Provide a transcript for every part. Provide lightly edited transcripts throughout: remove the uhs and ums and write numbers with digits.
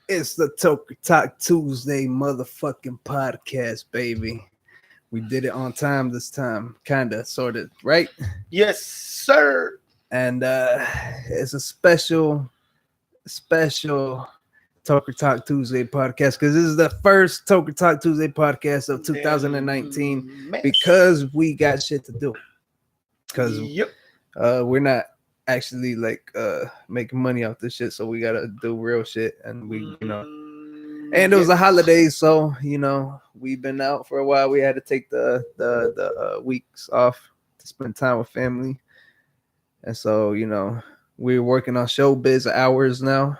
It's the Toker Talk Tuesday motherfucking podcast, baby. We did it on time this time, kinda, sorta, right? Yes, sir. And it's a special Toker Talk Tuesday podcast because this is the first Toker Talk Tuesday podcast of 2019 because we got shit to do. Because we're not actually like making money off this shit, so we gotta do real shit, and and it was the holidays, so we've been out for a while. We had to take the weeks off to spend time with family, and so we're working on showbiz hours now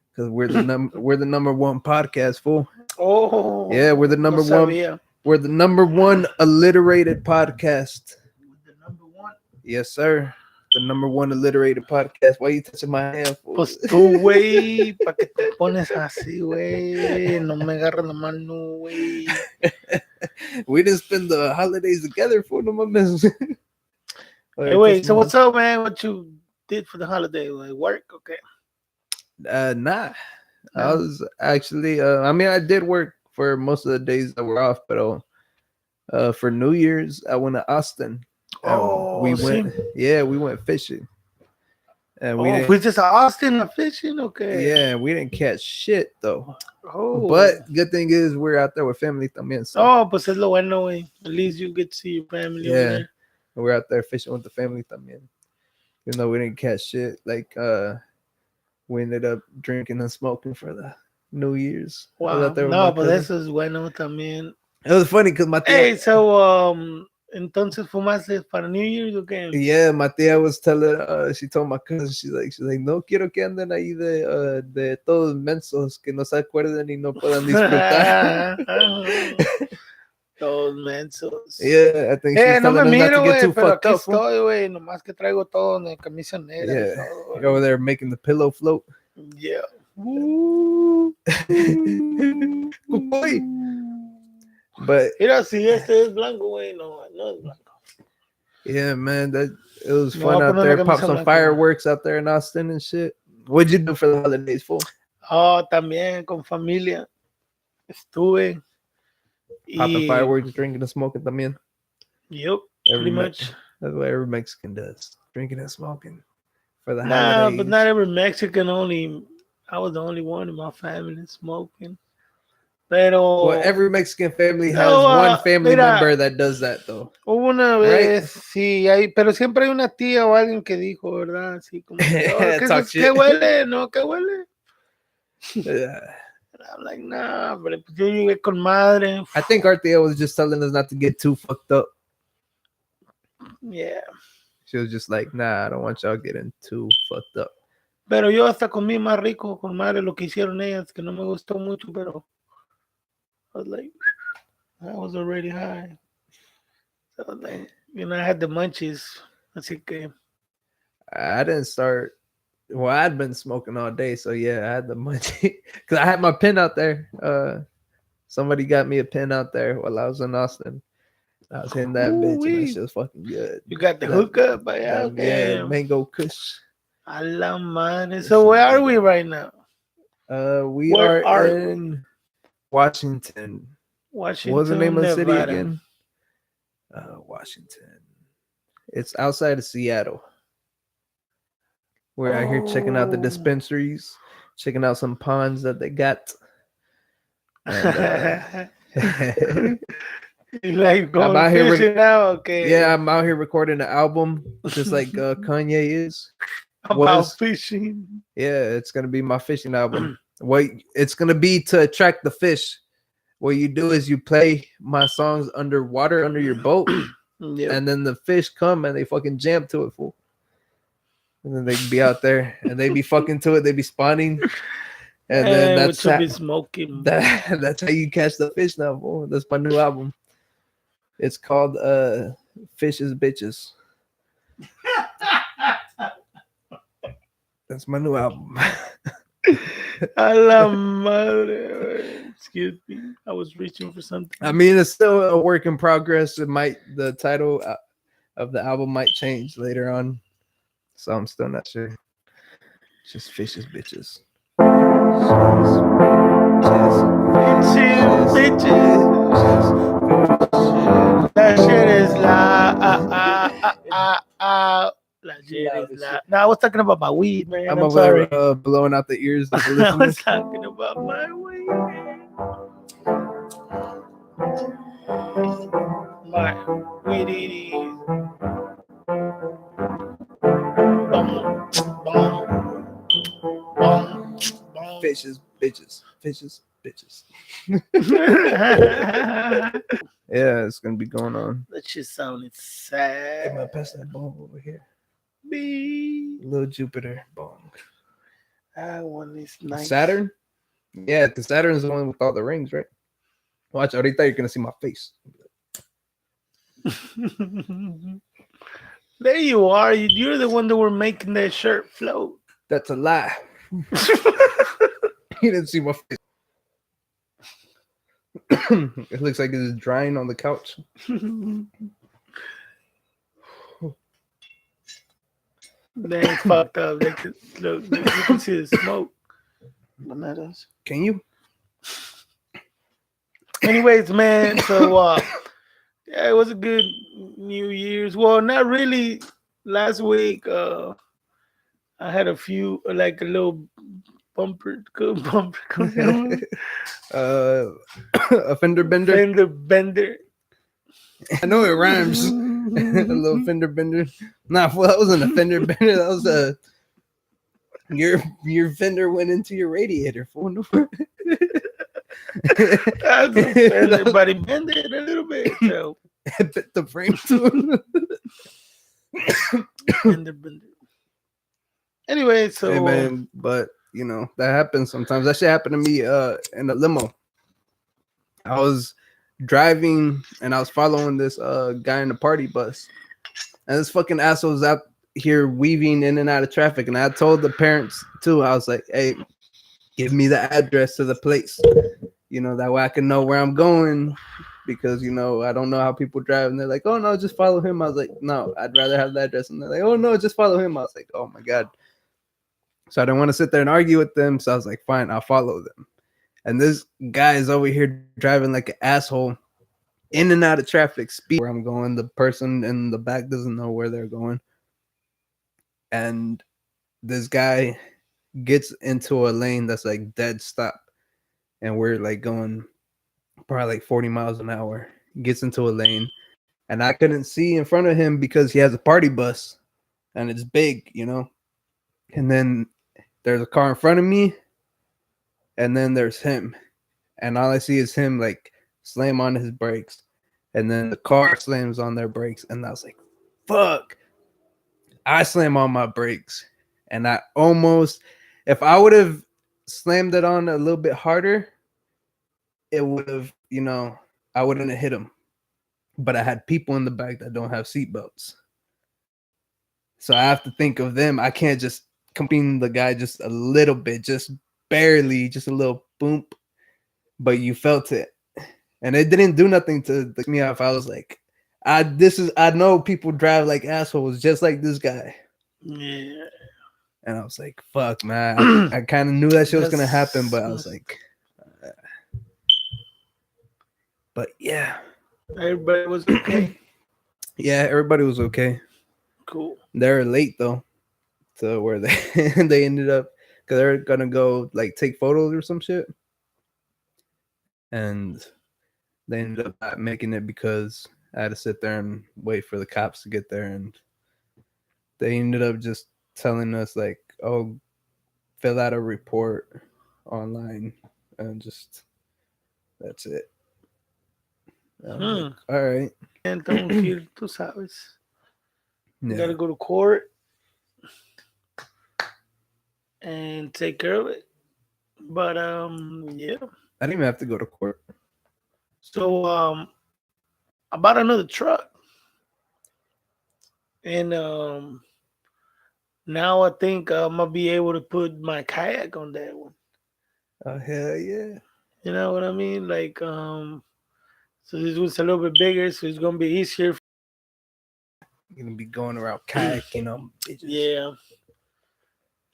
because we're the number one podcast, fool. Oh yeah, we're the number one. We're the number one alliterated podcast. The number one. Yes, sir. The number one alliterated podcast. Why you touching my hand? Pues tú, güey, ¿para qué te pones así, güey? No me agarras la mano, güey. We didn't spend the holidays together for no más. Hey, wait, so what's up, man? What you did for the holiday? Like work? Okay. Nah. I was actually, I did work for most of the days that were off, but for New Year's, I went to Austin. We went fishing. And we just Austin fishing, okay. Yeah, we didn't catch shit though. But good thing is we're out there with family también. So. Pues es lo bueno, güey. At least you get to see your family. Yeah, we're out there fishing with the family también. Even though we didn't catch shit, like we ended up drinking and smoking for the New Year's. Wow. No, but eso es bueno también. It was funny because my Hey, so entonces fumaste para New Year's o qué? Yeah, my tía was telling, she told my cousin, she's like, no quiero que anden ahí de todos mensos que no se acuerden y no puedan disfrutar. Todos mensos. Yeah, I think she's no me telling us miro, not to get güey, too pero fucked aquí up. estoy, güey, nomás que traigo todo en camisa negra. Yeah, todo, you're over there making the pillow float. Yeah. But mira, si este es blanco, güey, no es blanco. Yeah, man, it was fun out there. Pop some fireworks out there in Austin and shit. What'd you do for the holidays, fool? Oh, también con familia. Estuve. Popping fireworks, drinking and smoking también. Yep, pretty much. That's what every Mexican does. Drinking and smoking for the holidays. But not every Mexican. I was the only one in my family smoking. Pero every Mexican family has one family member that does that, though. Una vez, sí, pero siempre hay una tía o alguien que dijo, ¿verdad? Así como, ¿qué huele? No, ¿qué huele? Yeah. I'm like, nah, pero yo llegué con madre. I think our tía was just telling us not to get too fucked up. Yeah. She was just like, nah, I don't want y'all getting too fucked up. Pero yo hasta comí más rico con madre lo que hicieron ellas, que no me gustó mucho, pero I was like, I was already high. So like, I had the munchies. Así que I didn't start. Well, I'd been smoking all day, so yeah, I had the munchies because I had my pen out there. Somebody got me a pen out there while I was in Austin. I was hitting that bitch, and that shit was fucking good. You got the hookup, but yeah, mango kush. A la madre. So where are we right now? We are in Washington. What's the name of the city again? Washington. It's outside of Seattle. We're out here checking out the dispensaries, checking out some ponds that they got. And, like going I'm out fishing now, okay? Yeah, I'm out here recording an album, just like Kanye is. About fishing. Yeah, it's gonna be my fishing album. It's gonna be to attract the fish. What you do is you play my songs underwater under your boat, and then the fish come and they fucking jam to it, fool. And then they be out there and they be fucking to it. They be spawning, and then that's how, be smoking. That's how you catch the fish now, fool. That's my new album. It's called Fishes Bitches. That's my new album. A la madre. Excuse me. I was reaching for something. I mean, it's still a work in progress. The title of the album might change later on. So I'm still not sure. Just fishes, bitches. That shit is That shit is No, I was talking about my weed, man. I'm I'm over sorry. there blowing out the ears of the I listeners. was talking about my weed, man. My weed. Fishes, bitches. Fishes, bitches. Yeah, it's gonna be going on. That shit sounded Hey, sad. man, pass that bong over here. Me. Little Jupiter bong. That one is nice. Saturn? Yeah, because Saturn is the one with all the rings, right? Watch, ahorita you're gonna see my face. There you are. You're the one that were making that shirt float. That's a lie. You didn't see my face. It looks like it's drying on the couch. That's fucked up. Look, you can see the smoke. Can you? Anyways, man, so yeah, it was a good New Year's. Well, not really. Last week, I had a few, like a little bumper. A fender bender. Fender bender. I know it rhymes. A little fender bender. Nah, well, that wasn't a fender bender. That was a your fender went into your radiator. Fool. That's a fender, but he bended it a little bit. So it bit the frame too. fender bender. Anyway, so hey man, but you know that happens sometimes. That shit happened to me in a limo. I was driving and I was following this guy in the party bus, and this fucking asshole was out here weaving in and out of traffic. And I told the parents too. I was like, "Hey, give me the address to the place, you know, that way I can know where I'm going." Because, you know, I don't know how people drive. And they're like, "Oh no, just follow him." I was like, "No, I'd rather have the address." And they're like, "Oh no, just follow him." I was like, "Oh my god." So I didn't want to sit there and argue with them. So I was like, "Fine, I'll follow them." And this guy is over here driving like an asshole in and out of traffic, speed where I'm going. The person in the back doesn't know where they're going. And this guy gets into a lane that's like dead stop. And we're like going probably like 40 miles an hour. Gets into a lane. And I couldn't see in front of him because he has a party bus. And it's big, you know. And then there's a car in front of me. And then there's him. And all I see is him like slam on his brakes. And then the car slams on their brakes. And I was like, fuck. I slam on my brakes. And I almost, if I would have slammed it on a little bit harder, it would have, you know, I wouldn't have hit him. But I had people in the back that don't have seatbelts. So I have to think of them. I can't just comping the guy just a little bit, just barely, just a little boom. But you felt it. And it didn't do nothing to me off. I was like, I know people drive like assholes just like this guy. yeah. And I was like, fuck, man. I kind of knew that shit was gonna happen, but I was like, but yeah. Everybody was okay. Yeah, everybody was okay. Cool. They were late though, to where they they ended up because they're gonna go like take photos or some shit, and they ended up not making it because I had to sit there and wait for the cops to get there, and they ended up just telling us like, "Oh, fill out a report online," and just that's it. Like, all right. And tú sabes. You Yeah. gotta go to court and take care of it. But yeah. I didn't even have to go to court. So I bought another truck. And now I think I'm gonna be able to put my kayak on that one. Oh hell yeah. You know what I mean? Like so this one's a little bit bigger, so it's gonna be easier. You're gonna be going around kayaking on bitches. Yeah.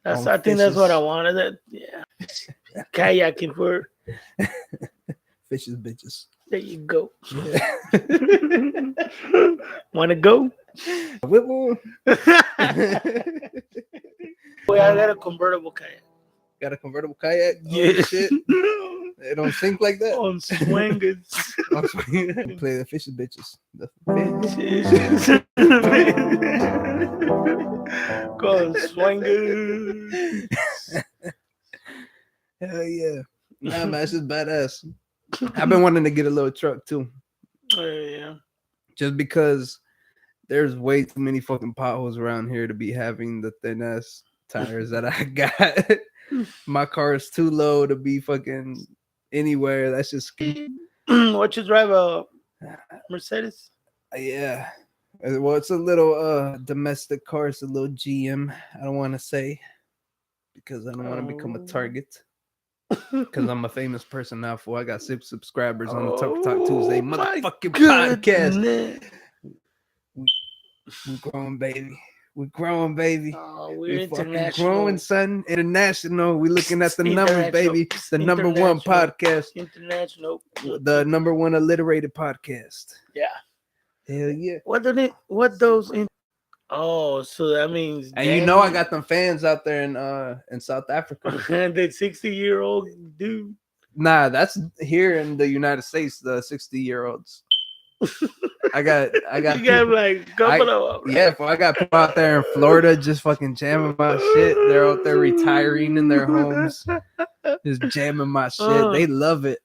I think that's what I wanted. That kayaking for. Fishes, bitches. There you go. Yeah. Want to go? Boy, I got a convertible kayak. got a convertible kayak? Yeah. Oh, shit. It don't sink like that? On swingers. Play the fishes, bitches. The Bitches. Con swingers. Hell yeah. Nah, man, it's just badass. I've been wanting to get a little truck too. Yeah. Just because there's way too many fucking potholes around here to be having the thin ass tires that I got. My car is too low to be fucking anywhere. That's just What you drive, a Mercedes? Yeah. Well, it's a little domestic car. It's a little GM. I don't want to say because I don't want to become a target. Because I'm a famous person now. I got 6 subscribers on the Toker Talk Tuesday motherfucking podcast. We're growing, baby. We're growing, baby. Oh, we're fucking growing, son. International. We're looking at the numbers, baby. The number 1 podcast. International. The number 1 alliterated podcast. Yeah. Hell yeah. What those in? Oh, so that means. And you know I got them fans out there in South Africa. The 60-year-old dude. Nah, that's here in the United States. The 60-year-olds. I got. You got like a couple of them. Yeah, I got people out there in Florida just fucking jamming my shit. They're out there retiring in their homes, just jamming my shit. They love it.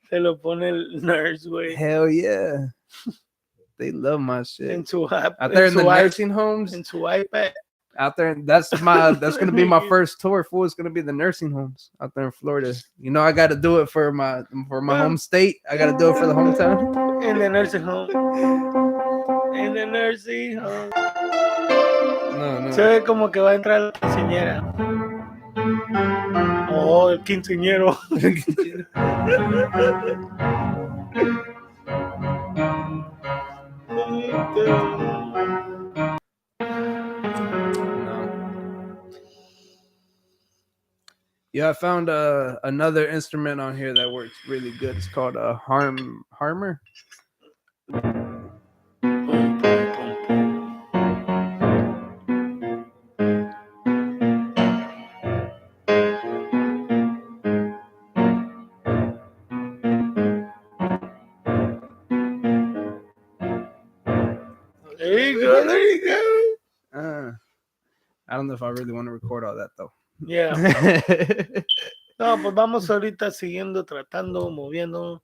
Se lo pone el nurse, güey. Hell yeah. They love my shit. Out there in the nursing homes. In su iPad. Out there, that's gonna be my first tour. Fool, it's gonna be the nursing homes out there in Florida. You know, I got to do it for my home state. I got to do it for the hometown. In the nursing home. In the nursing home. No. Se ve como que va a entrar la quinceañera. Oh, el quinceañero. Yeah, I found another instrument on here that works really good. It's called a harmer. There you go. I don't know if I really want to record all that though. Yeah. No, pues vamos ahorita siguiendo, tratando, moviendo.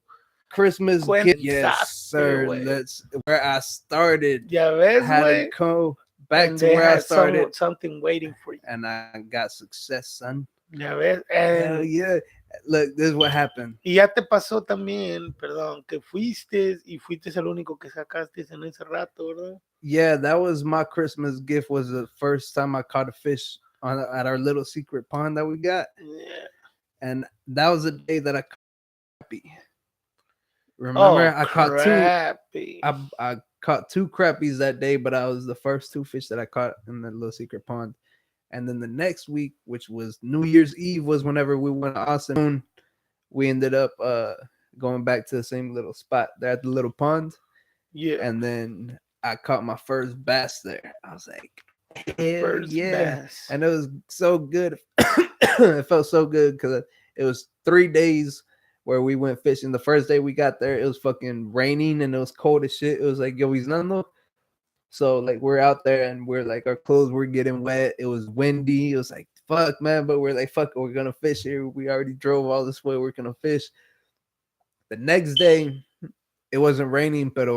Christmas gift. Yes, sir. That's where I started. Ya ves, I had to go back to where I started. Something waiting for you. And I got success, son. Ya ves. Hell yeah. Look, this is what happened. Y ya te pasó también, perdón, que fuiste el único que sacaste en ese rato, ¿verdad? Yeah, that was my Christmas gift. Was the first time I caught a fish at our little secret pond that we got. Yeah. And that was the day that I caught crappie. Remember, I caught crappie. I caught 2 crappies that day, but I was the first 2 fish that I caught in the little secret pond. And then the next week, which was New Year's Eve, was whenever we went to Austin. We ended up going back to the same little spot there at the little pond. Yeah. And then I caught my first bass there. I was like, hell yeah. Bass. And it was so good. It felt so good because it was 3 days where we went fishing. The first day we got there, it was fucking raining and it was cold as shit. It was like, yo, Nando. So like we're out there and we're like our clothes were getting wet. It was windy. It was like, fuck, man. But we're like, fuck it, we're gonna fish here. We already drove all this way. We're gonna fish. The next day, it wasn't raining, but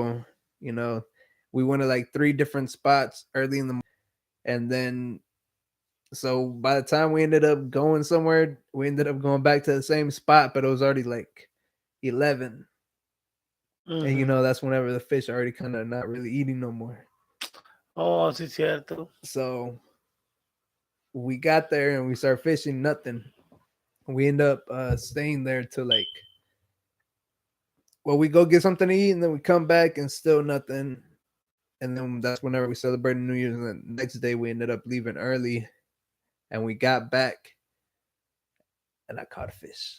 you know, we went to like 3 different spots early in the morning. And then so by the time we ended up going somewhere, we ended up going back to the same spot, but it was already like 11. Mm-hmm. And you know, that's whenever the fish are already kind of not really eating no more. Oh, sí, cierto. So we got there and we started fishing, nothing. We end up staying there till like, well, we go get something to eat and then we come back and still nothing. And then that's whenever we celebrated New Year's. And the next day we ended up leaving early. and we got back, and I caught a fish.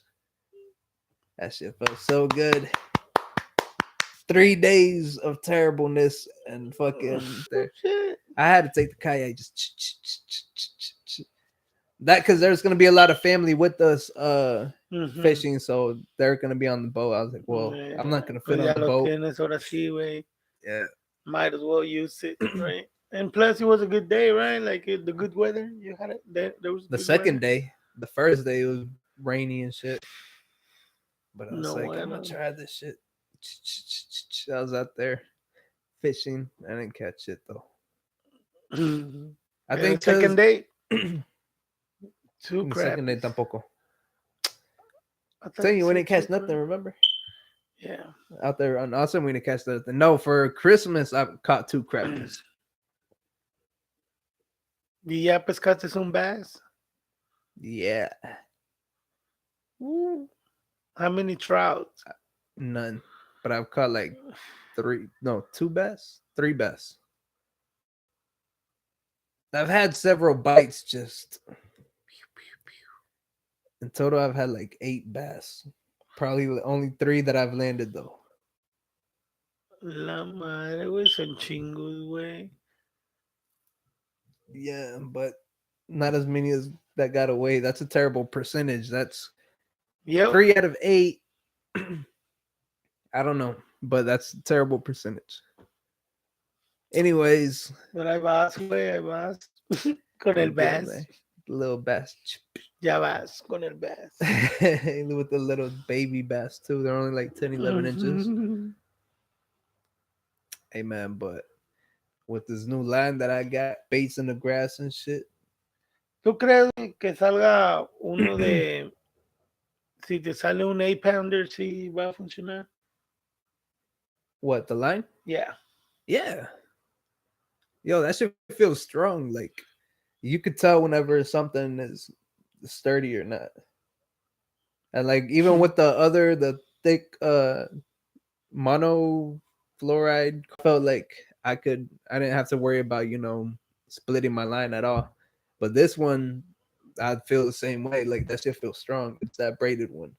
That shit felt so good. 3 days of terribleness and fucking there. I had to take the kayak just that because there's gonna be a lot of family with us fishing, so they're gonna be on the boat. I was like, well, I'm not gonna fit on the boat. Yeah, might as well use it, right? And plus, it was a good day, right? Like the good weather. You had it. There was the second day. The first day it was rainy and shit. But I was I'm gonna try this shit. I was out there fishing. I didn't catch it though. I think second day. Two crabs. Second day tampoco. I tell you, we didn't catch nothing. Remember? Yeah. Out there on awesome, we didn't catch nothing. No, for Christmas I caught 2 crabs. ¿Y ya pescaste un bass? Yeah. Ooh. How many trout? None. But I've caught like 2 bass, 3 bass. I've had several bites just. In total, I've had like 8 bass. Probably only 3 that I've landed though. La madre, güey, son chingos, güey. Yeah, but not as many as that got away. That's a terrible percentage. That's 3 out of 8. I don't know, but that's a terrible percentage. Anyways. But I vas, güey, I vas. Con el bass. The little bass. Ya vas con el bass. With the little baby bass too. They're only like 10, 11 inches. Hey man, but with this new line that I got, baits in the grass and shit. ¿Tú crees que salga uno de si te sale un 8-pounder si va a funcionar? What, the line? Yeah. Yeah. Yo, that shit feels strong. Like you could tell whenever something is sturdy or not. And like even with the thick monofluoride, felt like I didn't have to worry about, splitting my line at all. But this one, I feel the same way. Like that shit feels strong. It's that braided one.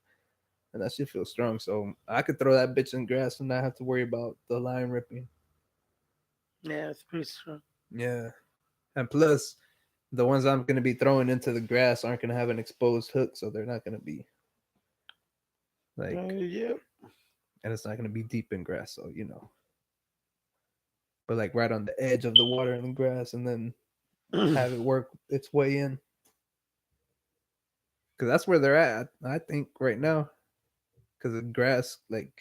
And that shit feels strong. So I could throw that bitch in grass and not have to worry about the line ripping. Yeah, it's pretty strong. Yeah. And plus, the ones I'm going to be throwing into the grass aren't going to have an exposed hook, so they're not going to be like, yeah. And it's not going to be deep in grass, so but like right on the edge of the water and the grass, and then have it work its way in, because that's where they're at, I think, right now, because the grass like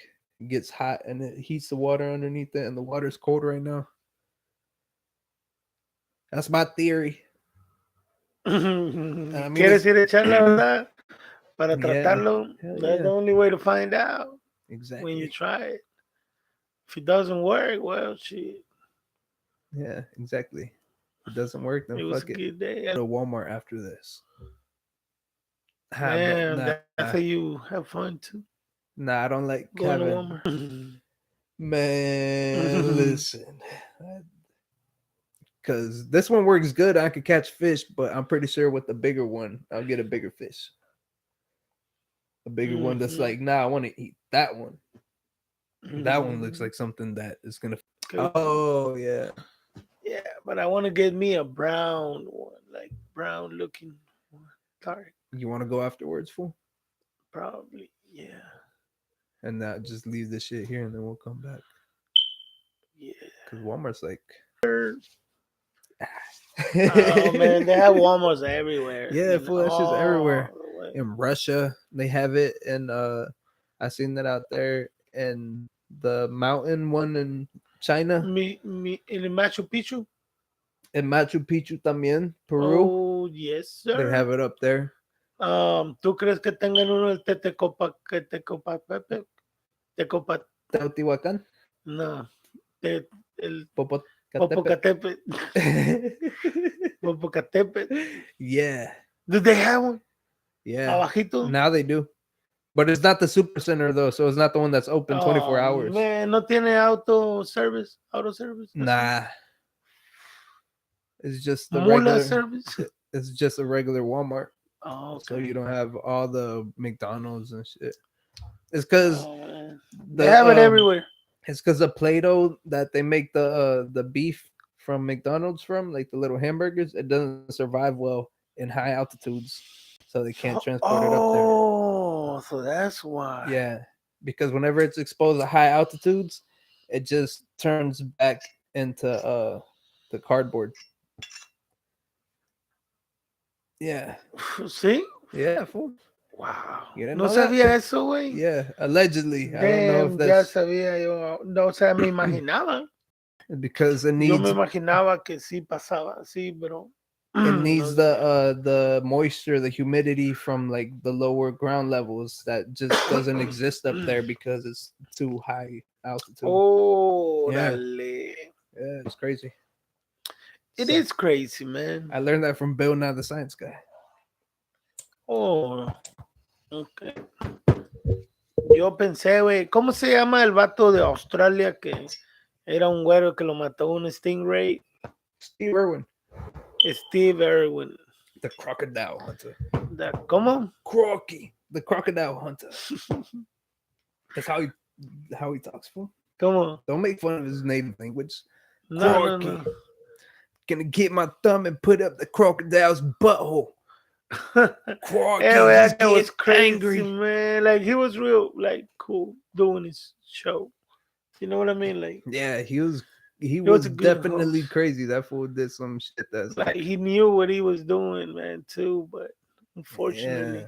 gets hot and it heats the water underneath it, and the water's cold right now. That's my theory. ¿Quieres ir a echar la verdad para tratarlo? That's the only way to find out. Exactly. When you try it. If it doesn't work, well, shit. Yeah, exactly. If it doesn't work, then fuck it. Good day. Go to Walmart after this. Man, that's how you have fun too. Nah, I don't like going to Walmart. Man, listen. Because this one works good. I could catch fish, but I'm pretty sure with the bigger one, I'll get a bigger fish. A bigger one that's like, I want to eat that one. That one looks like something that is going to... Oh, yeah. Yeah, but I want to get me a brown one, like brown looking one. Sorry. You want to go afterwards, fool? Probably, yeah. And that just leave this shit here and then we'll come back. Yeah. Because Walmart's like... Oh, man, they have Walmarts everywhere. Yeah, fool, that shit's everywhere. In Russia, they have it. And I seen that out there. And the mountain one in China. In Machu Picchu? In Machu Picchu también, Peru. Oh, yes, sir. They have it up there. ¿Tú crees que tengan uno el Teotihuacan? No. El Popocatépetl. Popocatépetl. Yeah. Do they have one? Yeah. Abajito? Now they do. But it's not the super center though, so it's not the one that's open 24 hours. Man, no tiene auto service? Nah. It's just the Mula regular service? It's just a regular Walmart. Oh, So okay. you don't have all the McDonald's and shit. It's because Man. They the have it everywhere. it's because the Play-Doh that they make the beef from McDonald's from, like the little hamburgers, it doesn't survive well in high altitudes, so they can't transport it up there. Oh, so that's why. Yeah, because whenever it's exposed to high altitudes, it just turns back into the cardboard. Yeah, See? yeah, fool. Wow. You didn't No know that? sabía eso, güey. Yeah, allegedly. I don't know if Damn, ya that's sabía yo. No, o sea, me imaginaba. because it Yo me needs imaginaba que sí pasaba así, pero it no needs sabía. the moisture, the humidity from like the lower ground levels that just doesn't exist up there because it's too high altitude. Yeah, Órale. yeah, it's crazy. It So, is crazy, man. I learned that from Bill Nye the Science Guy. Oh, okay. Yo pensé, güey, ¿cómo se llama el vato de Australia que era un güero que lo mató un stingray? Steve Irwin, Steve Irwin. the crocodile hunter. ¿Cómo? Crocky, the crocodile hunter. That's how he talks. Fool. ¿Cómo? Don't make fun of his native language. No, Crocky. no, no. Gonna get my thumb and put up the crocodile's butthole. Crocky, Yeah, he's that was getting crazy, angry. man. Like he was real, like cool doing his show. You know what I mean? Like Yeah, he was was a good definitely host. crazy. That fool did some shit that's Like he knew what he was doing, man, too. But unfortunately, yeah.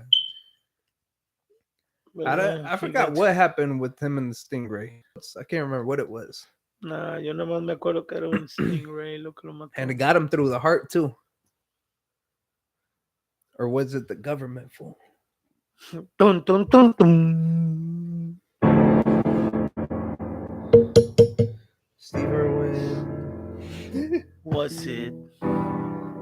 but yeah, I he forgot got. what happened with him and the Stingray. I can't remember what it was. Nah, yo nada más me acuerdo que era un stingray lo que lo mató. And it got him through the heart too. Or was it the government fool? Tum, tum, tum, tum. Steve Irwin. Was it?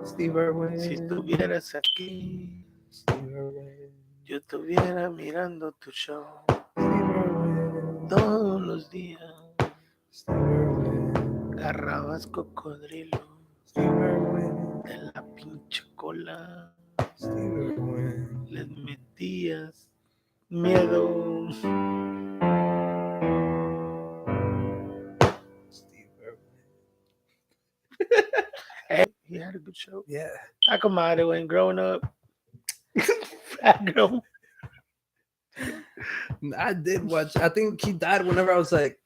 Steve Irwin. Si estuvieras aquí, Steve Irwin. yo estuviera mirando tu show Steve Irwin. todos los días. Steve Irwin. Agarrabas cocodrilo Steve Irwin. de la pinche cola. Steve Irwin. Les metías miedo. Steve Irwin. Hey, he had a good show. Yeah. I come out of when growing up. Fat girl. I did watch. I think he died whenever I was like,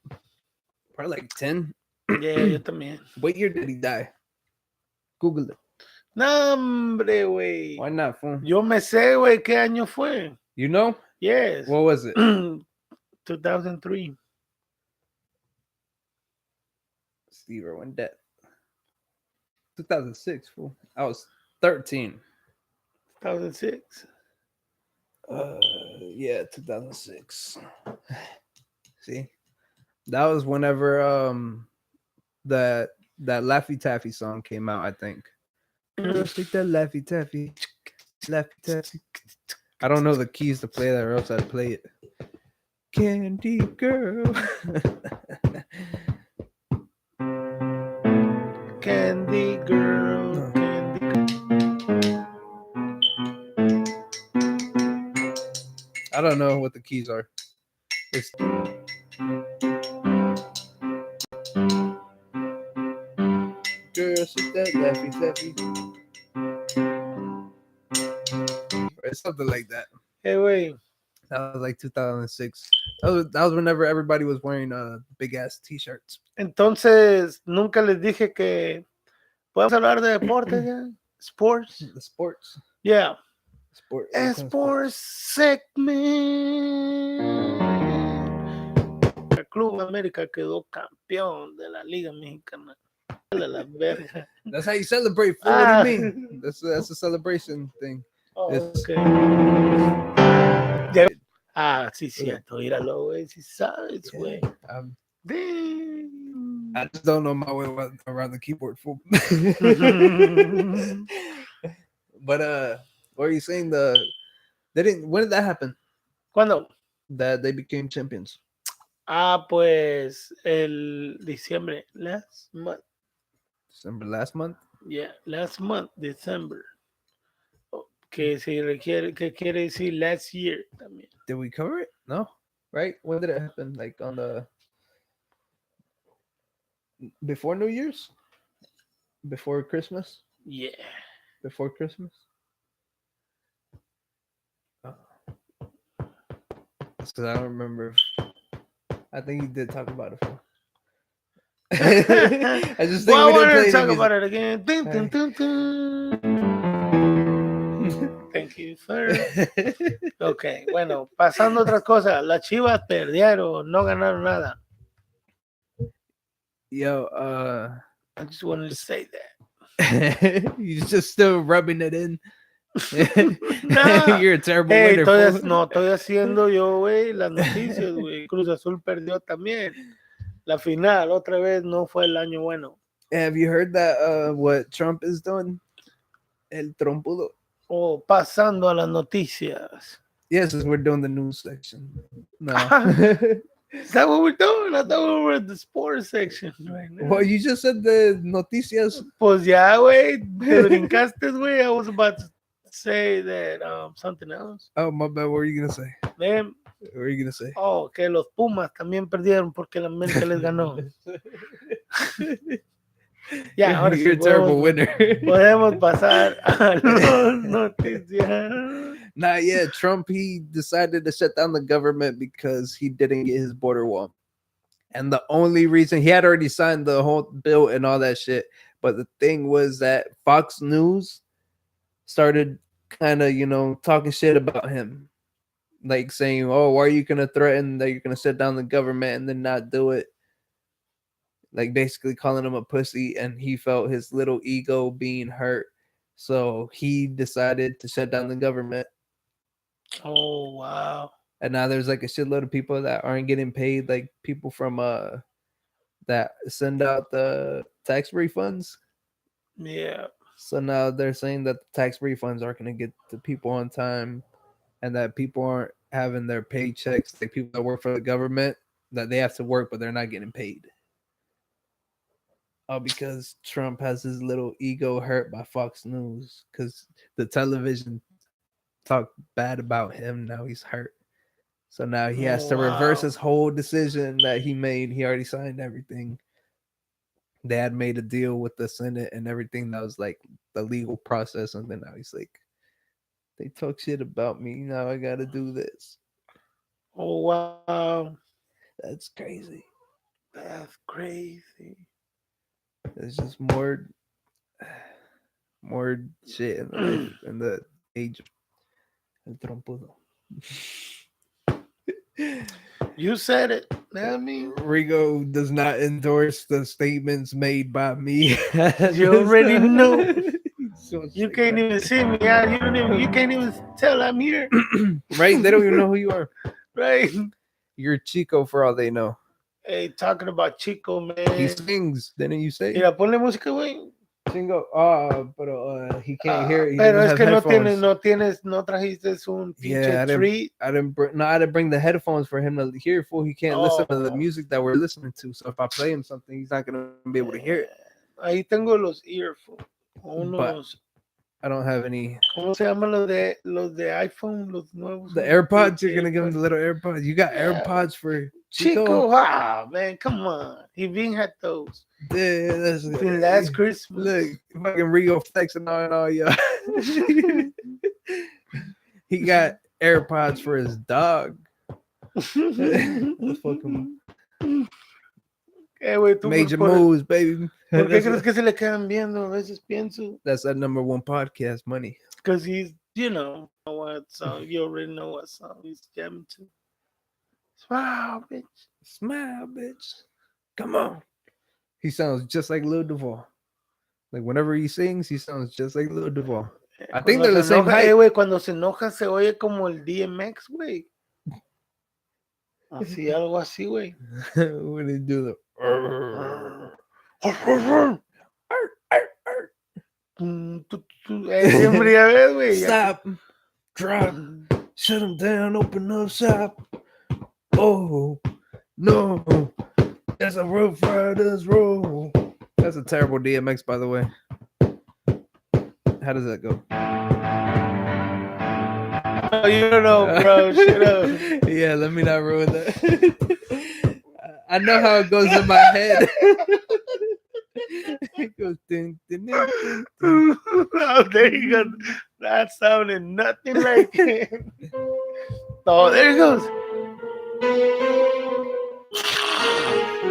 probably like 10. Yeah, yo también. What year did he die? Google it. No, hombre, güey. Why not, fool? Yo me sé, güey, qué año fue. You know? Yes. What was it? 2003. Steve Irwin dead. 2006, fool. I was 13. 2006. Yeah, 2006. See? That was whenever that Laffy Taffy song came out, I think. Take that Laffy Taffy. Laffy Taffy. I don't know the keys to play that or else I'd play it. Candy girl. Candy girl. Candy. I don't know what the keys are. It's girl, sit that Laffy Taffy. Or something like that. Hey, güey. That was like 2006. That was whenever everybody was wearing big ass t-shirts. Entonces, nunca les dije que podemos hablar de deportes ya. Sports. The sports. Yeah. Sports. Sports segment. El Club América quedó campeón de la Liga Mexicana. La verga. That's how you celebrate. Fool. What do you mean? That's a celebration thing. Oh, It's- okay. Sí, cierto. Míralo, güey. Sí sabes, güey. Damn. I just don't know my way around the keyboard. Fool. But what are you saying? When did that happen? ¿Cuándo? That they became champions. Pues el diciembre. Last month. December last month. Yeah, last month, December. que se requiere, que quiere decir last year también. Did we cover it? No, right? When did it happen? Like on the before New Year's, before Christmas, Yeah. before Christmas. Because I don't remember. I think you did talk about it. I just think well, we I didn't wanted play to talk any about music. it again. Dun, dun, dun, dun. Thank you, sir. Ok, bueno, pasando a otras cosas. Las Chivas perdieron, no ganaron nada. Yo, I just wanted to say that. you just still rubbing it in. Nah. You're a terrible Hey, winner. no, estoy haciendo yo, güey, las noticias, güey. Cruz Azul perdió también. La final, otra vez, no fue el año bueno. Have you heard that what Trump is doing? El trompudo. Oh, pasando a las noticias. Yes, we're doing the news section. No. Is that what we're doing? I thought we were at the sports section right now. Well, you just said the noticias. Pues ya, güey, te brincaste, güey. I was about to say that something else. Oh, my bad. What were you going to say? Man, What were you going to say? oh, que los Pumas también perdieron porque la América les ganó. Ya, ahora You're sí, a terrible winner. Podemos pasar a las noticias. Not yet. Trump, he decided to shut down the government because he didn't get his border wall. And the only reason he had already signed the whole bill and all that shit. But the thing was that Fox News started kind of, talking shit about him. Like saying, oh, why are you going to threaten that you're going to shut down the government and then not do it? Like basically calling him a pussy, and he felt his little ego being hurt. So he decided to shut down the government. Oh, wow. And now there's like a shitload of people that aren't getting paid, like people from that send out the tax refunds. Yeah. So now they're saying that the tax refunds aren't going to get to people on time, and that people aren't having their paychecks, like people that work for the government, that they have to work, but they're not getting paid. Oh, because Trump has his little ego hurt by Fox News because the television talked bad about him. Now he's hurt. So now he has to reverse his whole decision that he made. He already signed everything. They had made a deal with the Senate and everything that was like the legal process. And then now he's like, they talk shit about me. Now I got to do this. Oh, wow. That's crazy. That's crazy. There's just more shit in life in the age of Trumpudo. You said it. I mean, Rigo does not endorse the statements made by me. You already know. You can't even see me. You can't even tell I'm here. Right? They don't even know who you are. Right? You're Chico for all they know. Hey, talking about Chico, man. He sings, didn't you say? Mira, ponle música, güey. Chingo. Pero he can't hear it. He Pero es que no trajiste un pinche treat. I didn't bring the headphones for him to hear. Fool, he can't listen to the music that we're listening to. So if I play him something, he's not gonna be able to hear it. Ahí tengo los earphones. I don't have any. ¿Cómo se llaman los de iPhone? Los nuevos. The AirPods. You're gonna give him the little AirPods. You got AirPods for Chico? Ah, man, come on. He been had those. Yeah, that's last Christmas. Look, fucking Rio flexing on all y'all. He got AirPods for his dog. Fucking major moves, baby. ¿Por qué crees que se le quedan viendo? A veces pienso. That's that #1 podcast money. Because he's, what song. You already know what song he's jamming to. Smile, bitch. Smile, bitch. Come on. He sounds just like Lil Duval. Like whenever he sings, he sounds just like Lil Duval. I think they're the same height. Güey, cuando se enoja se oye como el DMX, güey. Así, algo así, güey. When they do the siempre ya ves, güey. Stop, drop, shut him down, open up shop. Oh no, that's a Rough Riders roll. That's a terrible DMX, by the way. How does that go? No, you don't know, bro. Shut up. Yeah, let me not ruin that. I know how it goes in my head. It goes ding, ding, ding, ding, ding. Oh, there you go. That sounded nothing like him. Oh, there he goes.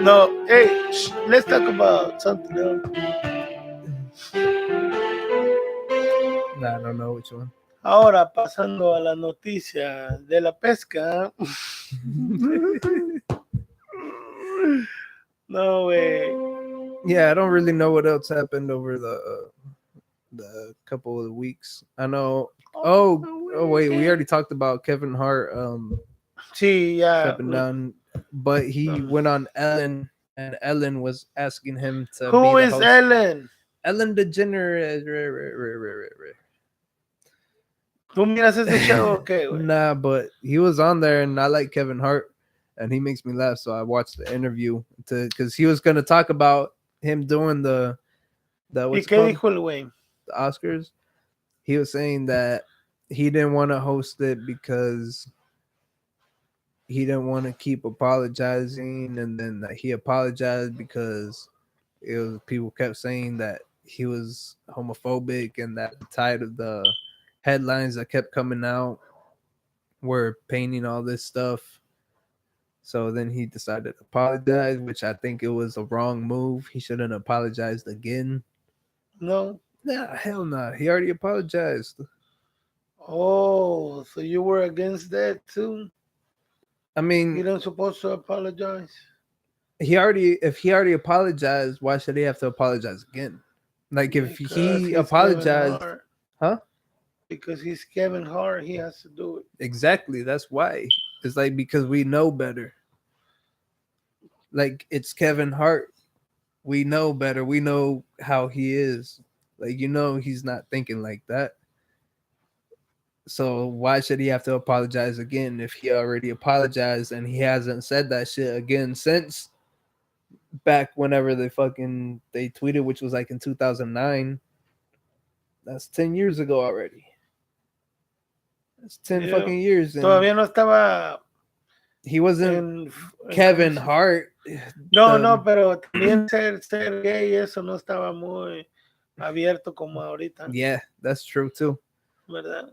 No, hey, let's talk about something else. Nah, I don't know which one. Ahora, pasando a la noticia de la pesca. No way. Yeah, I don't really know what else happened over the couple of weeks. I know. Oh, wait, we already talked about Kevin Hart Sí, ya. stepping down, but he No. went on Ellen, and Ellen was asking him to be Who the is host. Ellen? Ellen DeGeneres. ¿Tú miras ese show o qué, güey? Nah, but he was on there, and I like Kevin Hart, and he makes me laugh. So I watched the interview because he was gonna talk about him doing the ¿Y what's it qué called? dijo el güey? The Oscars. He was saying that he didn't want to host it because he didn't want to keep apologizing, and then that he apologized because it was people kept saying that he was homophobic, and that tired of the headlines that kept coming out were painting all this stuff. So then he decided to apologize, which I think it was a wrong move. He shouldn't have apologized again. No. Nah, hell nah. He already apologized. Oh, so you were against that too? I You mean, don't supposed to apologize? if he already apologized, why should he have to apologize again? Like if Because he he's apologized, Kevin Hart. huh? Because he's Kevin Hart, he has to do it. Exactly. That's why. It's like because we know better. Like it's Kevin Hart. We know better. We know how he is. Like he's not thinking like that. So why should he have to apologize again if he already apologized and he hasn't said that shit again since back whenever they tweeted, which was like in 2009. That's 10 years ago already. That's 10 Yeah. fucking years. And Todavía no estaba he wasn't en Kevin Hart. No, no, pero también ser gay, eso no estaba muy abierto como ahorita, Yeah, that's true too. ¿verdad?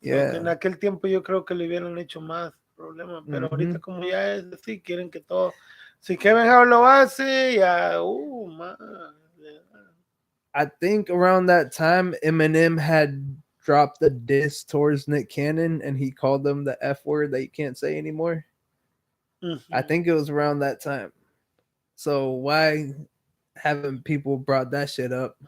Yeah. En aquel tiempo yo creo que le hubieran hecho más problemas, pero ahorita como ya es así, quieren que todo, si Kevin Hart lo hace, ya, man. I think around that time, Eminem had dropped the diss towards Nick Cannon, and he called them the F word that you can't say anymore. I think it was around that time. So why haven't people brought that shit up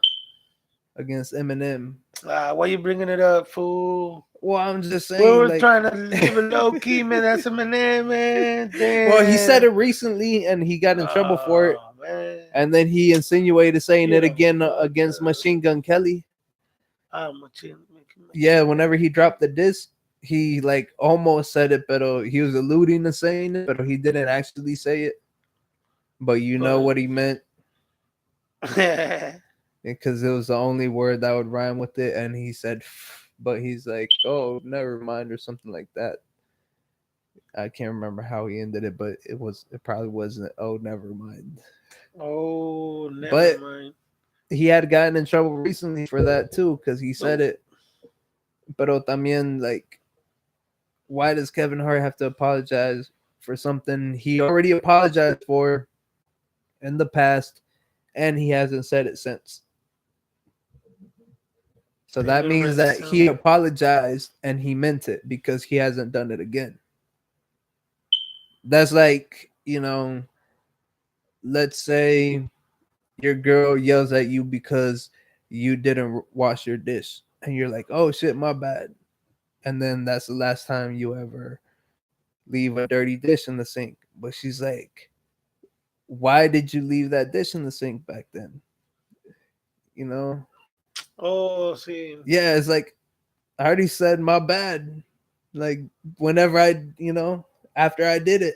against Eminem? Why you bringing it up, fool? Well, I'm just saying. We were like, trying to leave it low key, man. That's Eminem, man. Damn. Well, he said it recently, and he got in trouble for it. Man. And then he insinuated saying it again against Machine Gun Kelly. Yeah, whenever he dropped the disc, he like almost said it, but he was alluding to saying it, but he didn't actually say it. But you know what he meant. Because it was the only word that would rhyme with it, and he said, but he's like, oh, never mind, or something like that. I can't remember how he ended it, but it probably wasn't, oh, never mind. Oh, never mind. He had gotten in trouble recently for that too, because he said it. Pero también, like, why does Kevin Hart have to apologize for something he already apologized for in the past, and he hasn't said it since? So that means that he apologized and he meant it because he hasn't done it again. That's like, let's say your girl yells at you because you didn't wash your dish, and you're like, oh shit, my bad. And then that's the last time you ever leave a dirty dish in the sink. But she's like, why did you leave that dish in the sink back then? Oh, sí. Yeah, it's like, I already said my bad. Like, whenever after I did it,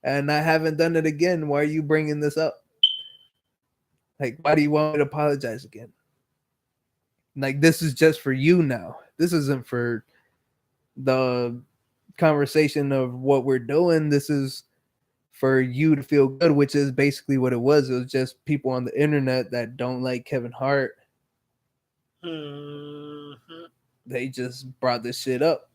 and I haven't done it again, why are you bringing this up? Like, why do you want me to apologize again? Like, this is just for you now. This isn't for the conversation of what we're doing. This is for you to feel good, which is basically what it was. It was just people on the internet that don't like Kevin Hart. Mm-hmm. They just brought this shit up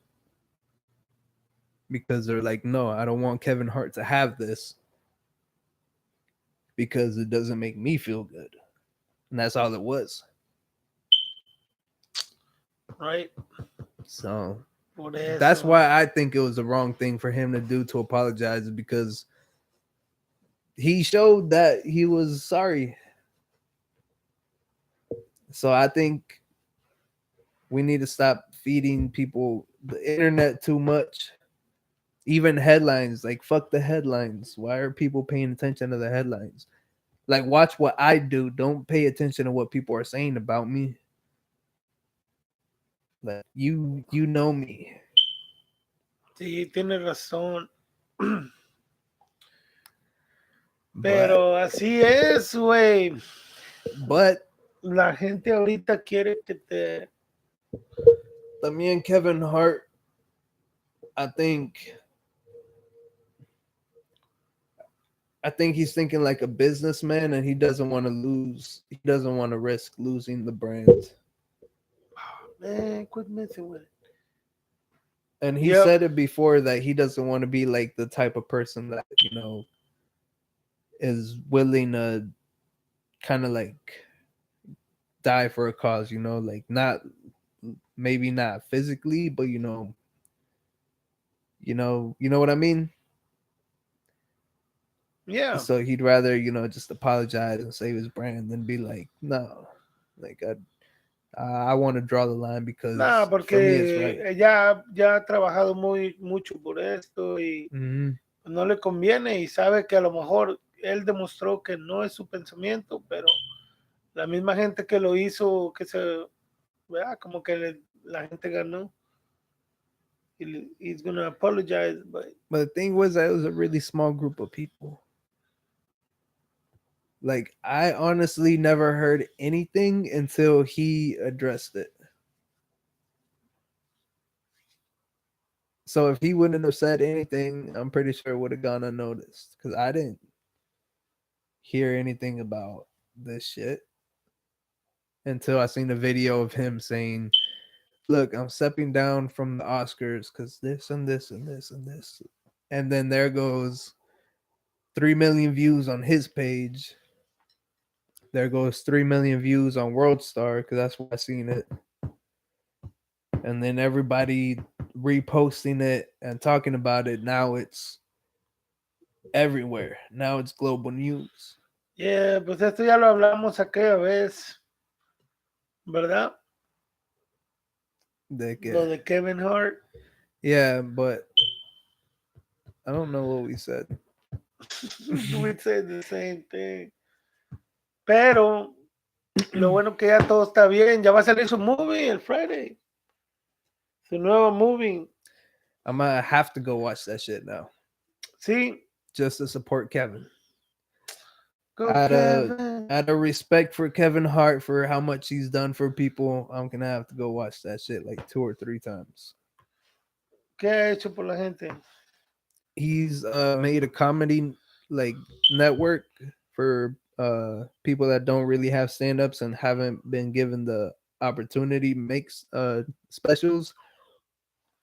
because they're like, no, I don't want Kevin Hart to have this because it doesn't make me feel good. And that's all it was. Right. So that's why I think it was the wrong thing for him to do, to apologize, because he showed that he was sorry. So I think we need to stop feeding people the internet too much. Even headlines, like fuck the headlines. Why are people paying attention to the headlines? Like, watch what I do. Don't pay attention to what people are saying about me. Like, you know me. Sí, tienes razón. Pero así es, güey. But la gente ahorita quiere que te... También Kevin Hart, I think he's thinking like a businessman, and he doesn't want to lose. He doesn't want to risk losing the brand. Man, quit messing with it. And he said it before that he doesn't want to be like the type of person that, is willing to kind of like die for a cause, like maybe not physically, but you know what I mean? Yeah. So he'd rather, just apologize and save his brand than be like, no, like I want to draw the line because porque for me it's right. ya ha trabajado mucho por esto y no le conviene, y sabe que a lo mejor él demostró que no es su pensamiento, pero la misma gente que lo hizo, que ¿verdad? Como que la gente ganó. He's gonna apologize, but the thing was that it was a really small group of people. Like, I honestly never heard anything until he addressed it. So if he wouldn't have said anything, I'm pretty sure it would have gone unnoticed, because I didn't hear anything about this shit until I seen the video of him saying, look, I'm stepping down from the Oscars because this and this and this and this. And then there goes 3 million views on his page. There goes 3 million views on World Star, because that's where I seen it. And then everybody reposting it and talking about it. Now it's everywhere. Now it's global news. Yeah, pues esto ya lo hablamos aquella vez, ¿verdad? Lo de Kevin Hart. Yeah, but I don't know what we said. We said the same thing. Pero lo bueno que ya todo está bien. Ya va a salir su movie el Friday. Su nuevo movie. I'm gonna have to go watch that shit now. Sí. Just to support Kevin. Kevin. Out of respect for Kevin Hart for how much he's done for people, I'm gonna have to go watch that shit like 2 or 3 times. ¿Qué ha hecho por la gente? He's made a comedy like network for people that don't really have stand-ups and haven't been given the opportunity to make specials.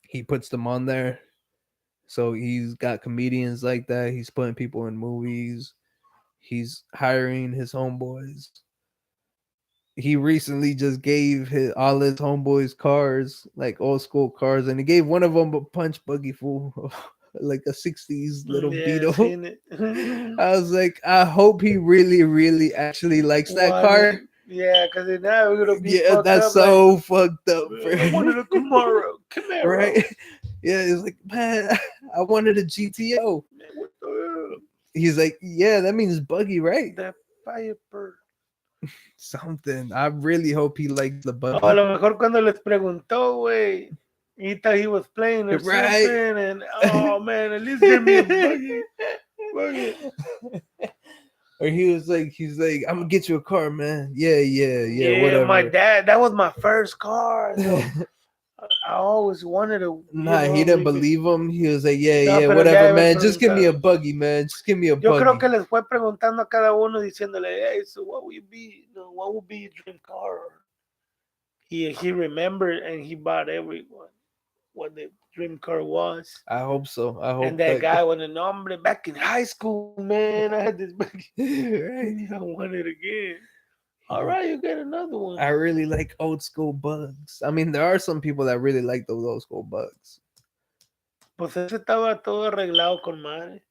He puts them on there. So he's got comedians like that. He's putting people in movies. He's hiring his homeboys. He recently just gave all his homeboys cars, like old school cars, and he gave one of them a punch buggy full, like a 60s little Beetle. I was like, I hope he really, really actually likes that car. Yeah, because now we're gonna be that's up, so like, fucked up. I wanted a Camaro. Right? Yeah, it's like, man, I wanted a GTO. Man, what the hell? He's like, yeah, that means buggy, right? That Firebird. Something. I really hope he likes the buggy. A lo mejor cuando les preguntó, güey, he thought he was playing or something, and oh man, at least give me a buggy. Or he's like, I'm gonna get you a car, man. Yeah, whatever. My dad, that was my first car. So I always wanted to. Nah, he didn't maybe. believe him. He was like, yeah, No, yeah, pero ya whatever, me man. Just give me a preguntaron. buggy, man. Just give me a Yo creo buggy. que les fue preguntando a cada uno diciéndole, hey, so what will be, what would be your dream car? He remembered and he bought everyone what the dream car was. I hope so. I And hope that that. guy went, no, hombre, back in high school, man, I had this back. Right. I want it again. All right, you get another one. I really like old school bugs. I mean, there are some people that really like those old school bugs. Pues ese estaba todo arreglado con madre.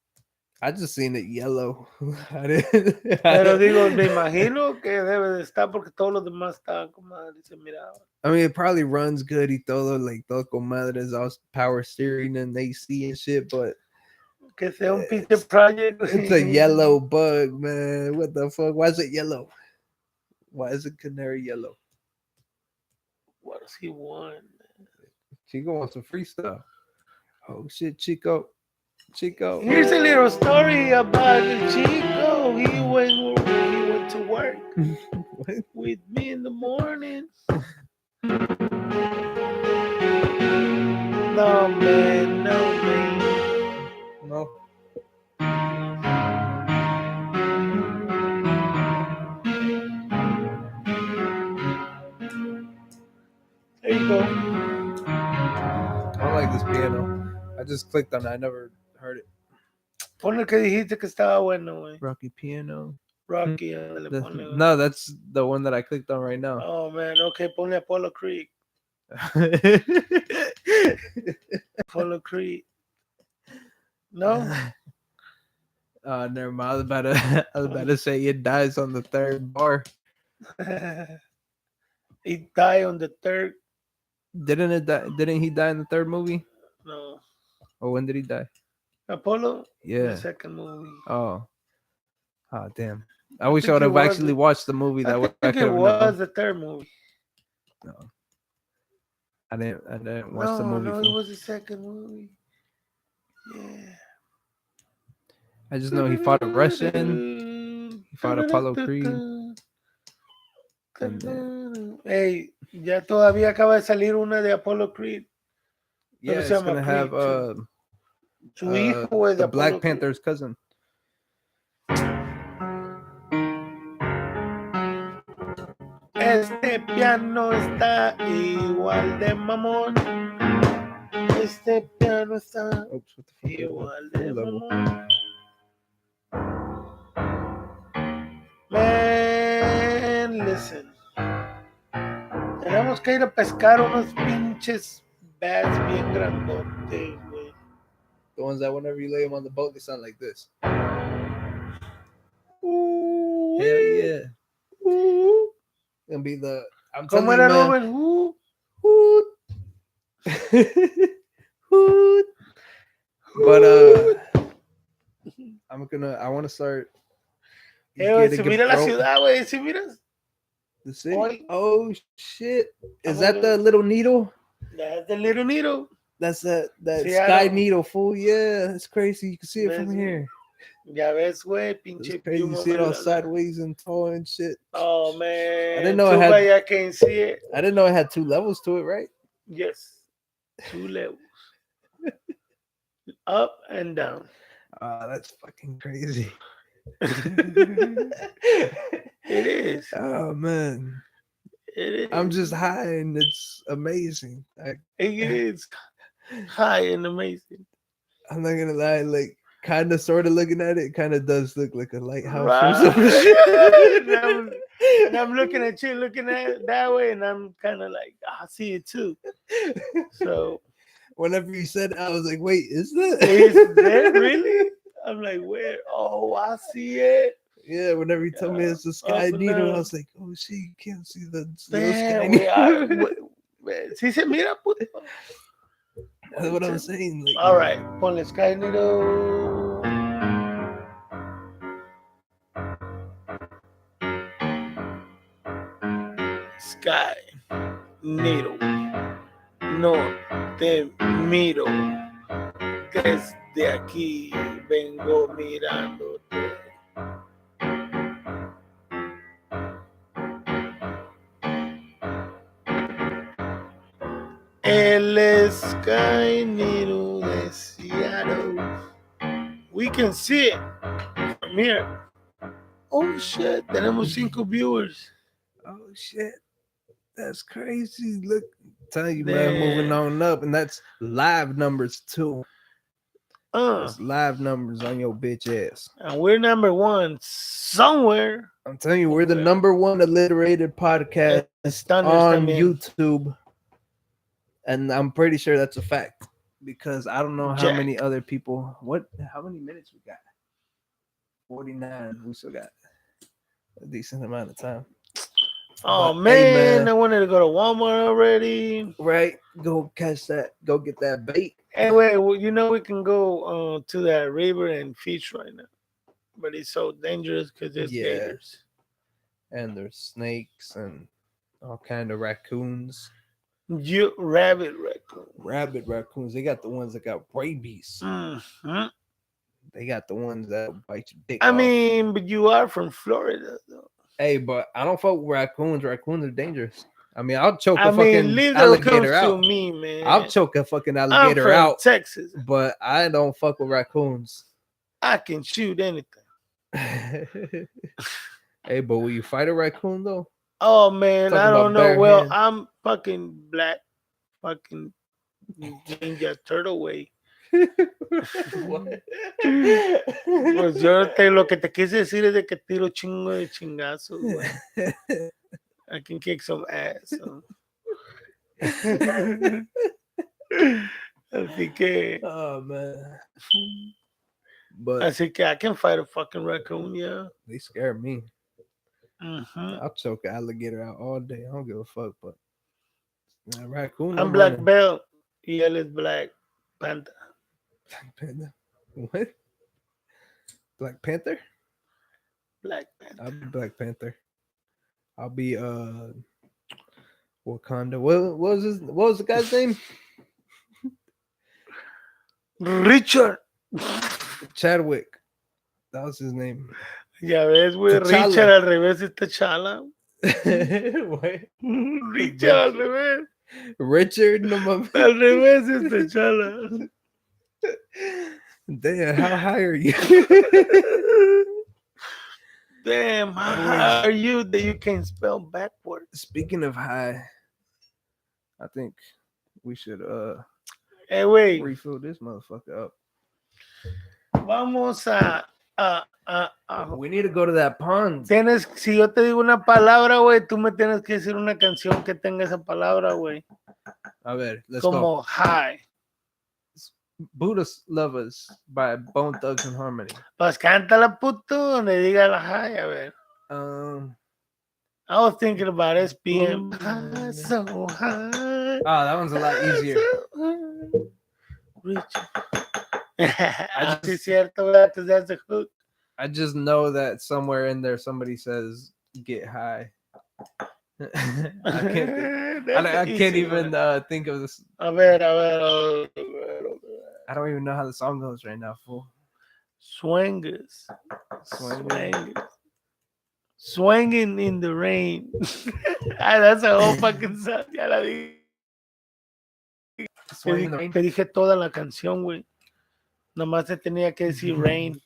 I just seen it yellow. I didn't. Pero digo, me imagino que debe de estar porque todos los demás estaban con madre, se miraban. I mean, it probably runs good y todo, like todo con madres, all power steering and AC and shit, but Que sea un pinche project. it's a yellow bug, man. What the fuck? Why is it yellow? Why is it canary yellow? What does he want? Chico wants some free stuff. Oh shit, Chico. Chico. Here's a little story about Chico. He went to work What? with me in the morning. No man, no man. No. There you go. I don't like this piano. I just clicked on it. I never heard it. Ponle que dijiste que estaba bueno, güey. Rocky piano. Rocky, ándale, ponle, güey. No, that's the one that I clicked on right now. Oh man, okay, ponle Apollo Creek. Apollo Creek. No? Never mind. I was about to say it dies on the third bar. He died on the third. Didn't it die? Didn't he die in the third movie? No. Or when did he die? Apollo? Yeah. The second movie. Oh. Oh damn. I wish I would have actually watched the movie. That way I think it was the third movie. No. I didn't watch the movie. No, it was the second movie. Yeah. I just know he fought a Russian. He fought Apollo Creed. Hey, ya todavía acaba de salir una de Apollo Creed. Yeah, it's gonna have su hijo es de the Black Apollo Panther's cousin. Este piano está igual de mamón. Este piano está igual de mamón. Man, listen. Tenemos que ir a pescar unos pinches bats bien grandotes, güey. The ones that whenever you lay them on the boat, they sound like this. Ooh, Hell yeah. ooh. Gonna be the. I'm ¿Cómo telling era, you, man. Robert? Ooh. Hoot. But I want to start. Si mira la ciudad, güey, si miras. The city. Oy. Oh shit! Is that the little needle? That's the little needle. That's that Sí, sky needle, fool. Yeah, it's crazy. You can see it from ¿Ves? here. Ya ves, güey, pinche. It's crazy. You see it all sideways and tall and shit. Oh man! I didn't know it had. I can't see it. I didn't know it had 2 levels to it, right? Yes, 2 levels. Up and down. That's fucking crazy. It is. Oh man. It is. I'm just high and it's amazing. It is high and amazing. I'm not gonna lie, like kind of sort of looking at it, kind of does look like a lighthouse Right. or some shit. and I'm looking at you looking at it that way, and I'm kind of like, I see it too. So whenever you said it, I was like, wait, is that? Is that really? I'm like, where? Oh, I see it. Yeah, whenever you told me it's the sky needle, I was like, oh shit, you can't see the sky needle. Sí se mira, puto. That's what I'm saying. Like, all right, ponle sky needle. Sky needle. No te miro. Desde aquí vengo mirándote. El Sky Needle de Seattle. We can see it from here. Oh shit, tenemos 5 viewers. Oh shit, that's crazy. Look, tell you, man, moving on up, and that's live numbers too. That's live numbers on your bitch ass. And we're number 1 somewhere. I'm telling you, we're the number 1 alliterated podcast on YouTube. And I'm pretty sure that's a fact because I don't know how many other people. How many minutes we got? 49. We still got a decent amount of time. Oh, but, man, I wanted to go to Walmart already. Right. Go catch that. Go get that bait. Anyway, you know we can go to that river and fish right now. But it's so dangerous because there's gators. And there's snakes and all kind of raccoons. Rabbit raccoons. They got the ones that got rabies. Mm-hmm. They got the ones that bite your dick off. Mean, but you are from Florida, though. Hey, but I don't fuck with raccoons. Raccoons are dangerous. I mean, I'll choke a fucking alligator out. To me, man. I'll choke a fucking alligator out. Texas, but I don't fuck with raccoons. I can shoot anything. Hey, but will you fight a raccoon though? Oh man, I don't know. Well, I'm fucking black, fucking ninja turtle way. What? Pues yo lo que te quise decir es de que tiro chingo de chingazos, güey. I can kick some ass. So. Así que. Oh man. But así que I can fight a fucking raccoon, yeah. They scare me. Mm-hmm. I'll choke an alligator out all day. I don't give a fuck, but raccoon. I'm black belt. Y él es Black Panther. Black Panther? What? Black Panther? Black Panther. I'll be Black Panther. I'll be Wakanda. What was the guy's name? Richard Chadwick. That was his name. Ya ves, güey. Richard al revés es T'Challa. What? Richard al revés. Richard, no mames. Al revés es T'Challa. Damn, how high are you? Damn, how high are you that you can spell backwards? Speaking of high, I think we should hey, wait. Refill this motherfucker up. Vamos a we need to go to that pond. Si yo te digo una palabra, güey, tú me tienes que decir una canción que tenga esa palabra, güey. A ver, let's go. Como high. Buddhist Lovers by Bone Thugs and Harmony. Pues cántala, puto, donde diga la high, a ver. I was thinking about SPM. High, so high. Oh, that one's a lot easier. It's cierto, because that's the hook. I just know that somewhere in there somebody says "get high." I can't even think of this. A ver. I don't even know how the song goes right now, fool. Swingers. Swinging in the rain. That's a whole fucking song. Ya la dije. Te dije toda la canción, güey. Nomás te tenía que decir rain.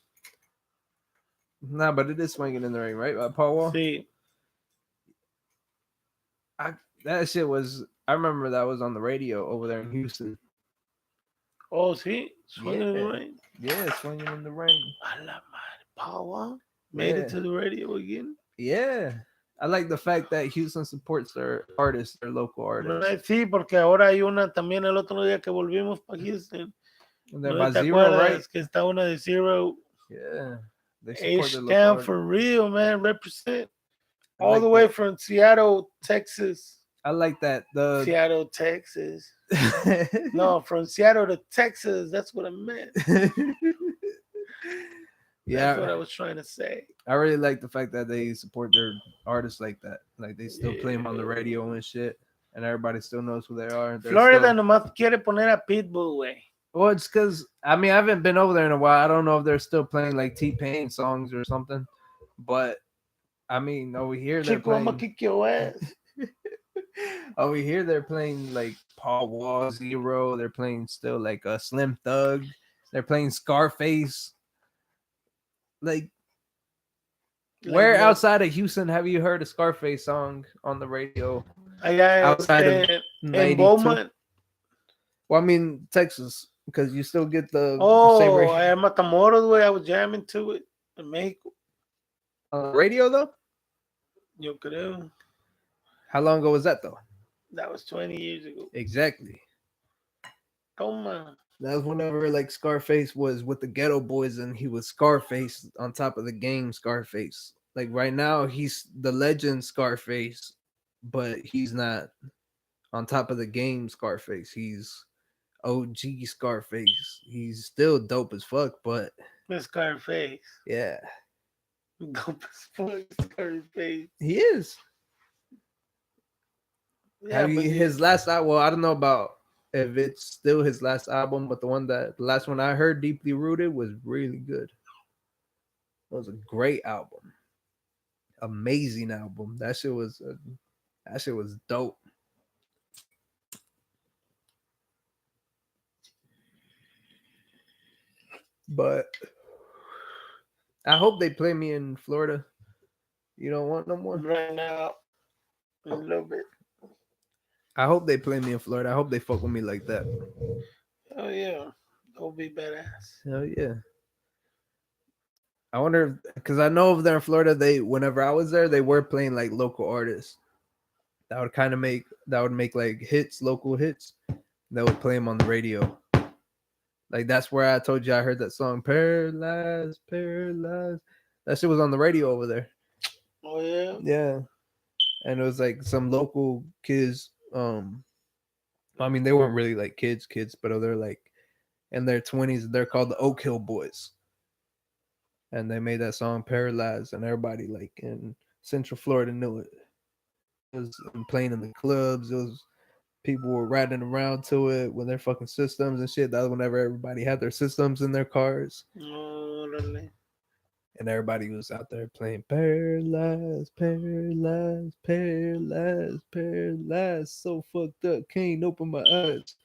Nah, but it is Swinging in the Rain, right? Paul Wall? Sí. That shit was, I remember that was on the radio over there in Houston. Oh, sí? Swinging in the Rain? Yeah, Swinging in the Rain. A la madre. Paul Wall made it to the radio again? Yeah. I like the fact that Houston supports their artists, their local artists. Sí, porque ahora hay una también el otro día que volvimos para Houston. ¿No te acuerdas? Que está una de Zero. Yeah. H-Town for real, man. Represent. All the way from Seattle, Texas. I like that. Seattle, Texas. No, from Seattle to Texas. That's what I meant. Yeah. That's what I was trying to say. I really like the fact that they support their artists like that. Like they still play them on the radio and shit. And everybody still knows who they are. Florida nomás quiere poner a Pitbull, güey. Well, it's because, I mean, I haven't been over there in a while. I don't know if they're still playing like T-Pain songs or something. But, I mean, over here, they're playing... I'm gonna kick your ass. Over here, they're playing like Paul Wall Zero. They're playing still like a Slim Thug. They're playing Scarface. Like, where outside of Houston have you heard a Scarface song on the radio? Outside of in Beaumont. Well, I mean Texas, because you still get the same radio. I am Matamoros, where I was jamming to it in Mexico. On the radio though? Yo creo. How long ago was that though? That was 20 years ago. Exactly. Toma. That was whenever like Scarface was with the Ghetto Boys and he was Scarface on top of the game Scarface. Like right now he's the legend Scarface, but he's not on top of the game Scarface. He's OG Scarface. He's still dope as fuck, but the Scarface. Yeah. Dope as fuck, Scarface. He is. Yeah, have you his last album? Well, I don't know about if it's still his last album, but the last one I heard, Deeply Rooted, was really good. It was a great album. Amazing album. That shit was dope. But I hope they play me in Florida. You don't want no more? Right now, a little bit. I hope they play me in Florida. I hope they fuck with me like that. Oh yeah, that would be badass. Hell yeah. I wonder, because I know over there in Florida, whenever I was there, they were playing like local artists. That would make like hits, local hits. That would play them on the radio. Like that's where I told you I heard that song, Paralyzed, Paralyzed. That shit was on the radio over there. Oh yeah? Yeah. And it was like some local kids. I mean, they weren't really like kids, but they're like in their 20s. They're called the Oak Hill Boys. And they made that song Paralyzed, and everybody like in Central Florida knew it. It was playing in the clubs. It was people were riding around to it with their fucking systems and shit. That was whenever everybody had their systems in their cars. Oh, really? And everybody was out there playing Paralyzed, Paralyzed, Paralyzed, Paralyzed. So fucked up, can't open my eyes.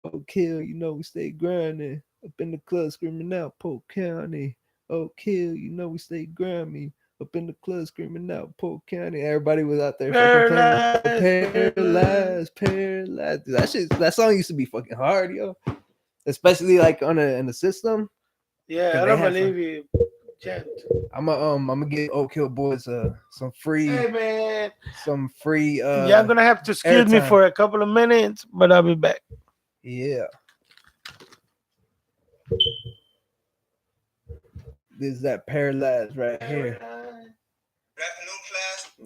Oh, kill, you know we stay grinding. Up in the club screaming out, Polk County. Oh, kill, you know we stay grimy. Up in the club screaming out, Polk County. Everybody was out there fucking playing Paralyzed, Paralyzed. Dude, that song used to be fucking hard, yo. Especially like in the system. Yeah, I don't believe you. Gent. I'm gonna give Oak Hill Boys some free. Hey man, some free. Yeah, I'm gonna have to excuse me for a couple of minutes, but I'll be back. Yeah. This is that Paralyzed right here.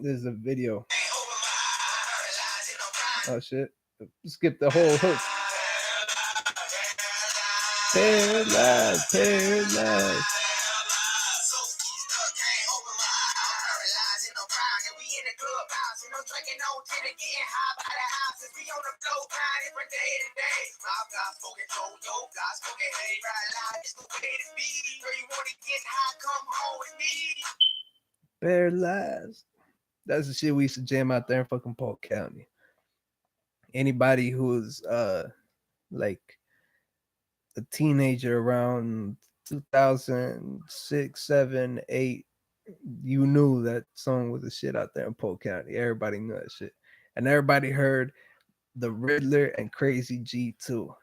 This is a video. Oh shit! Skip the whole hook. Paralyzed, Paralyzed. Paralyzed. That's the shit we used to jam out there in fucking Polk County. Anybody who's like a teenager around 2006, 7, 8, you knew that song was a shit out there in Polk County. Everybody knew that shit. And everybody heard the Riddler and Crazy G too.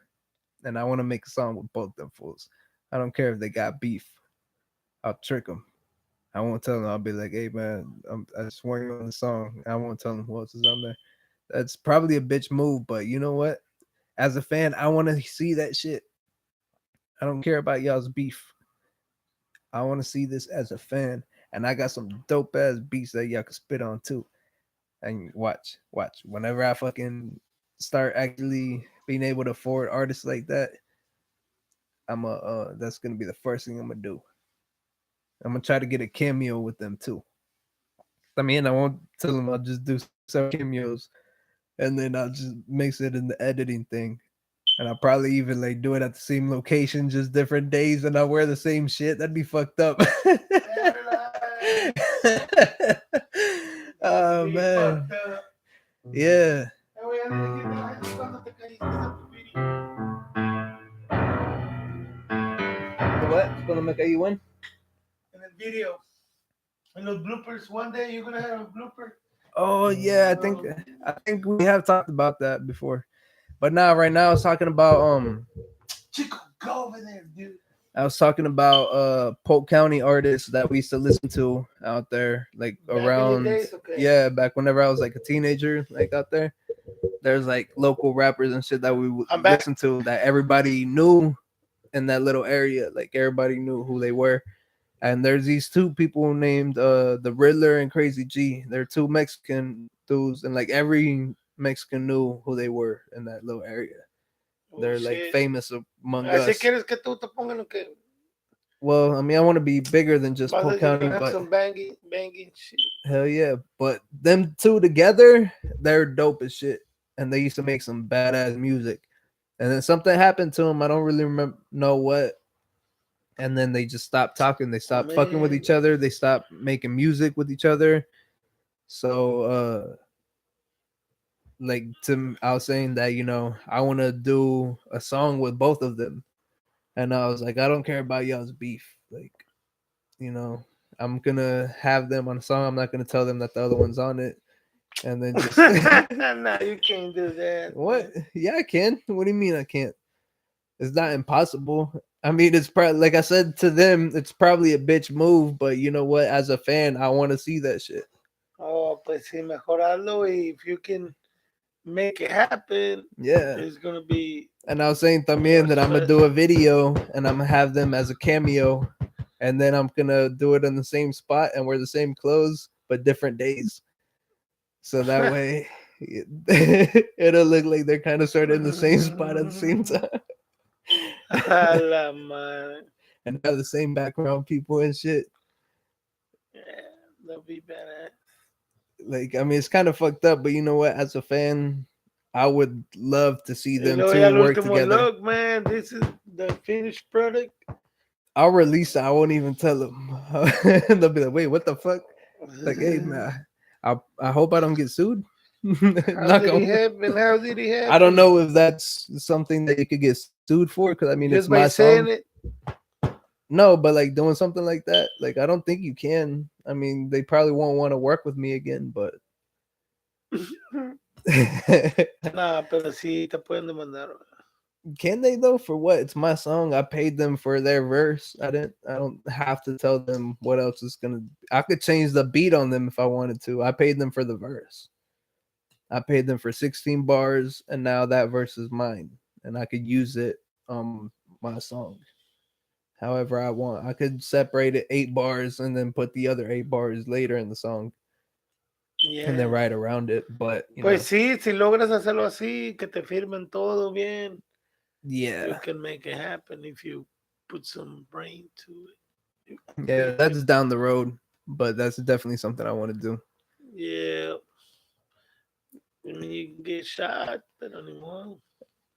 And I want to make a song with both them fools. I don't care if they got beef. I'll trick them. I won't tell them. I'll be like, hey man, I just want you on the song. I won't tell them who else is on there. That's probably a bitch move, but you know what? As a fan, I want to see that shit. I don't care about y'all's beef. I want to see this as a fan. And I got some dope ass beats that y'all can spit on too. And watch. Whenever I fucking start actually being able to afford artists like that, that's gonna be the first thing I'm gonna do. I'm gonna try to get a cameo with them too. I mean, I won't tell them I'll just do some cameos, and then I'll just mix it in the editing thing, and I'll probably even like do it at the same location, just different days, and I'll wear the same shit. That'd be fucked up. Oh man. Yeah. What? Gonna make you win? In the video. In the bloopers. One day you're gonna have a blooper. Oh yeah, I think we have talked about that before. But now right now I was talking about Chico, go over there, dude. I was talking about Polk County artists that we used to listen to out there, like Back in your around days, okay. yeah, back whenever I was like a teenager, like out there. There's like local rappers and shit that we would I'm back. listen to that everybody knew in that little area. Like everybody knew who they were. And there's these two people named the Riddler and Crazy G. They're two Mexican dudes, and like every Mexican knew who they were in that little area. Oh, They're like shit. famous among Así us. quieres que tú te pongan lo que Well, I mean, I want to be bigger than just vas Polk a County, have but some banging shit. hell yeah. But them two together, they're dope as shit. And they used to make some badass music. And then something happened to them. I don't really know what. And then they just stopped talking. They stopped fucking with each other. They stopped making music with each other. So, like I was saying that I want to do a song with both of them, and I was like, I don't care about y'all's beef. Like, I'm gonna have them on a song. I'm not gonna tell them that the other one's on it, and then just No, you can't do that. What? Yeah, I can. What do you mean I can't? It's not impossible. I mean, it's probably like I said to them, it's probably a bitch move, but you know what? As a fan, I want to see that shit. Oh, pues sí, mejorarlo. If you can make it happen, Yeah. it's gonna be. And I was saying también that I'm gonna do a video and I'm gonna have them as a cameo, and then I'm gonna do it in the same spot and wear the same clothes but different days. So that way it'll look like they're kind of sort of in the same spot at the same time. A la madre. And have the same background people and shit. Yeah, that'll be badass. Like, I mean, it's kind of fucked up, but you know what? As a fan, I would love to see them Y luego two ya el work último, together. look, man, this is the finished product. I'll release it. I won't even tell them. They'll be like, "Wait, what the fuck?" Like, hey, man, I hope I don't get sued. How did he happen? How did he happen? I don't know if that's something that you could get sued for, because I mean, Just it's by my saying song. it. No, but like doing something like that, like I don't think you can. I mean, they probably won't want to work with me again, but. Nah, pero sí te pueden demandar. Can they though? For what? It's my song. I paid them for their verse. I don't have to tell them what else is gonna. I could change the beat on them if I wanted to. I paid them for the verse. I paid them for 16 bars, and now that verse is mine, and I could use it on my song. However I want. I could separate it 8 bars and then put the other 8 bars later in the song. Yeah. And then write around it. But pues sí, si logras hacerlo así, que te firmen todo bien. Yeah. You can make it happen if you put some brain to it. Yeah, that's down the road, but that's definitely something I want to do. Yeah. I mean, you can get shot, but anymore.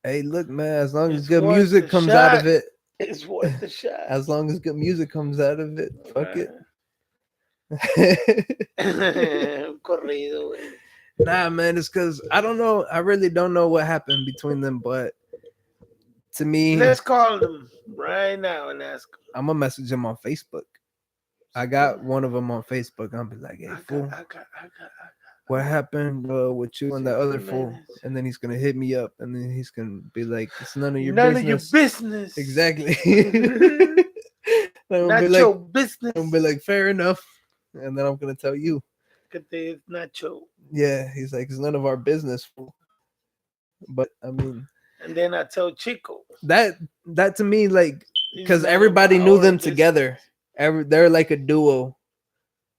Hey, look, man, as long as good music comes out of it, it's worth the shot. As long as good music comes out of it, fuck it. Corrido, güey. Nah, man, it's because I don't know. I really don't know what happened between them, but to me, let's call them right now and ask them. I'm gonna message them on Facebook. I got one of them on Facebook. I'll be like, "Hey, fool, what happened with you and that other fool?" And then he's gonna hit me up, and then he's gonna be like, "It's none of your business." Exactly. Not your business. I'm be like, "Fair enough," and then I'm gonna tell you. It's not your. Yeah, he's like, "It's none of our business, fool." But I mean, and then I tell Chico that to me, like, because everybody knew them together. They're like a duo.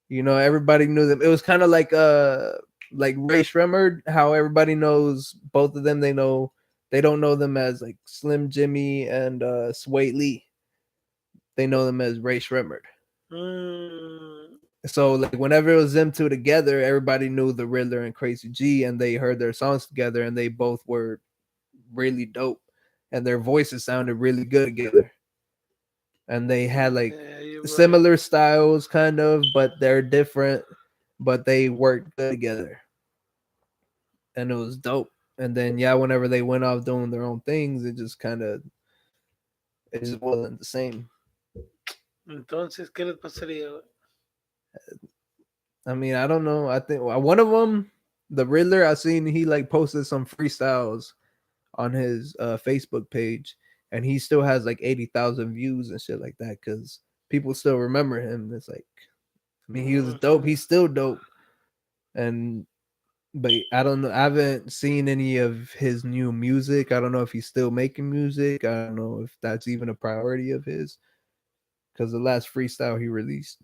You know, everybody knew them. It was kind of like Ray Shremmerd, how everybody knows both of them. They don't know them as like Slim Jimmy and Sway Lee. They know them as Ray Shremmerd. So like whenever it was them two together, everybody knew the Riddler and Crazy G, and they heard their songs together, and they both were really dope, and their voices sounded really good together. And they had like similar styles, kind of, but they're different. But they work good together. and it was dope. And then whenever they went off doing their own things, it just wasn't the same. Entonces, ¿qué les pasaría, güey? I mean, I don't know. I think one of them, the Riddler, I seen he like posted some freestyles on his Facebook page, and he still has like 80,000 views and shit like that because people still remember him. It's like, I mean, he was dope. He's still dope, but I don't know. I haven't seen any of his new music. I don't know if he's still making music. I don't know if that's even a priority of his, because the last freestyle he released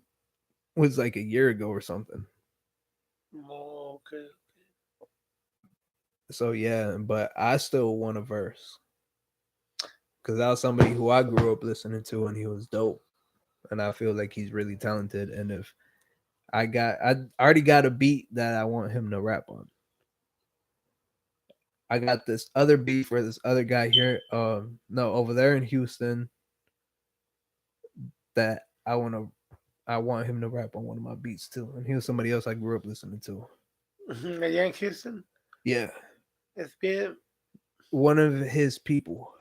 was like a year ago or something. Oh, okay. So yeah, but I still want a verse because that was somebody who I grew up listening to, and he was dope, and I feel like he's really talented. And if I already got a beat that I want him to rap on. I got this other beat for this other guy here, over there in Houston, that I want him to rap on one of my beats too, and he was somebody else I grew up listening to. Allá en Houston. Yeah, SPM. one of his people.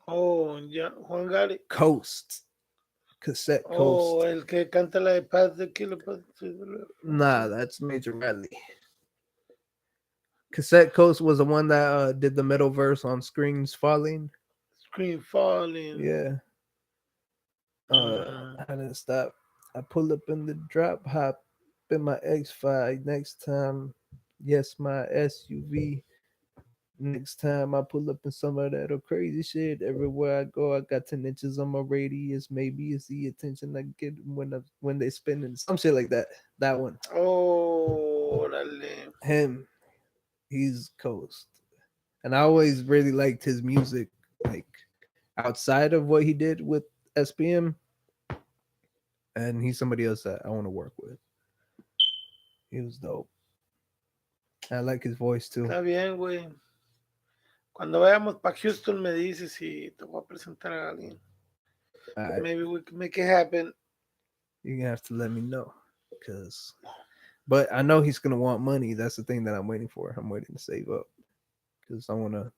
Oh, ya, Juan Gary. Coast. Cassette Coast. Oh, el que canta la de Paz de Killer. Nah, that's Major Radley. Cassette Coast was the one that did the middle verse on Screams Falling. Scream Falling. Yeah. I didn't stop. I pull up in the drop, hop in my X5 next time. Yes, my SUV. Next time I pull up in some of that crazy shit. Everywhere I go, I got 10 inches on my radius. Maybe it's the attention I get when they spinning some shit like that. That one. Oh, dale. Him. He's Coast. And I always really liked his music, like outside of what he did with SPM. And he's somebody else that I want to work with. He was dope. I like his voice too. Está bien, güey. Cuando vayamos para Houston me dices si te voy a presentar a alguien. Maybe we can make it happen. You're gonna have to let me know, but I know he's gonna want money. That's the thing that I'm waiting for. I'm waiting to save up because I want to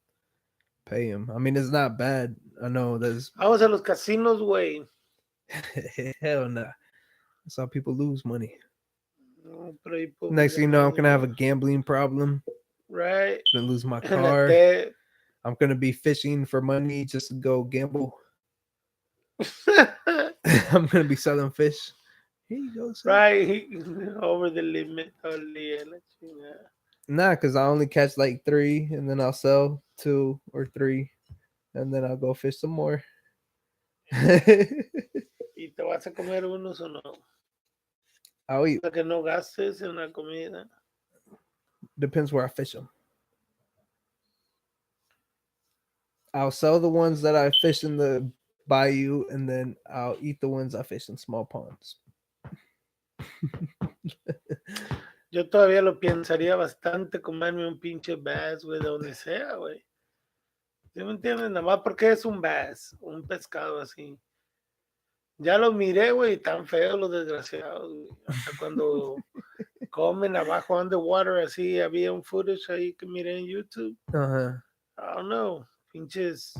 pay him. I mean, it's not bad. I know there's. Vamos a los casinos, güey. Hell nah. That's how people lose money. No, next thing you know, I'm gonna have a gambling problem. Right. I'm gonna lose my car. I'm gonna be fishing for money just to go gamble. I'm gonna be selling fish. Here you go, sir. Right, over the limit. Nah, because I only catch like 3, and then I'll sell 2 or 3, and then I'll go fish some more. ¿Y te vas a comer unos o no? I'll eat. Para que no gastes en la comida. Depends where I fish them. I'll sell the ones that I fish in the bayou, and then I'll eat the ones I fish in small ponds. Yo todavía lo pensaría bastante comerme un pinche bass, güey, de donde sea, güey. ¿Sí me entiendes? Nada más porque es un bass, un pescado así. Ya lo miré, güey, tan feos los desgraciados, güey. Hasta cuando comen abajo underwater, así, había un footage ahí que miré en YouTube. Uh-huh. I don't know, pinches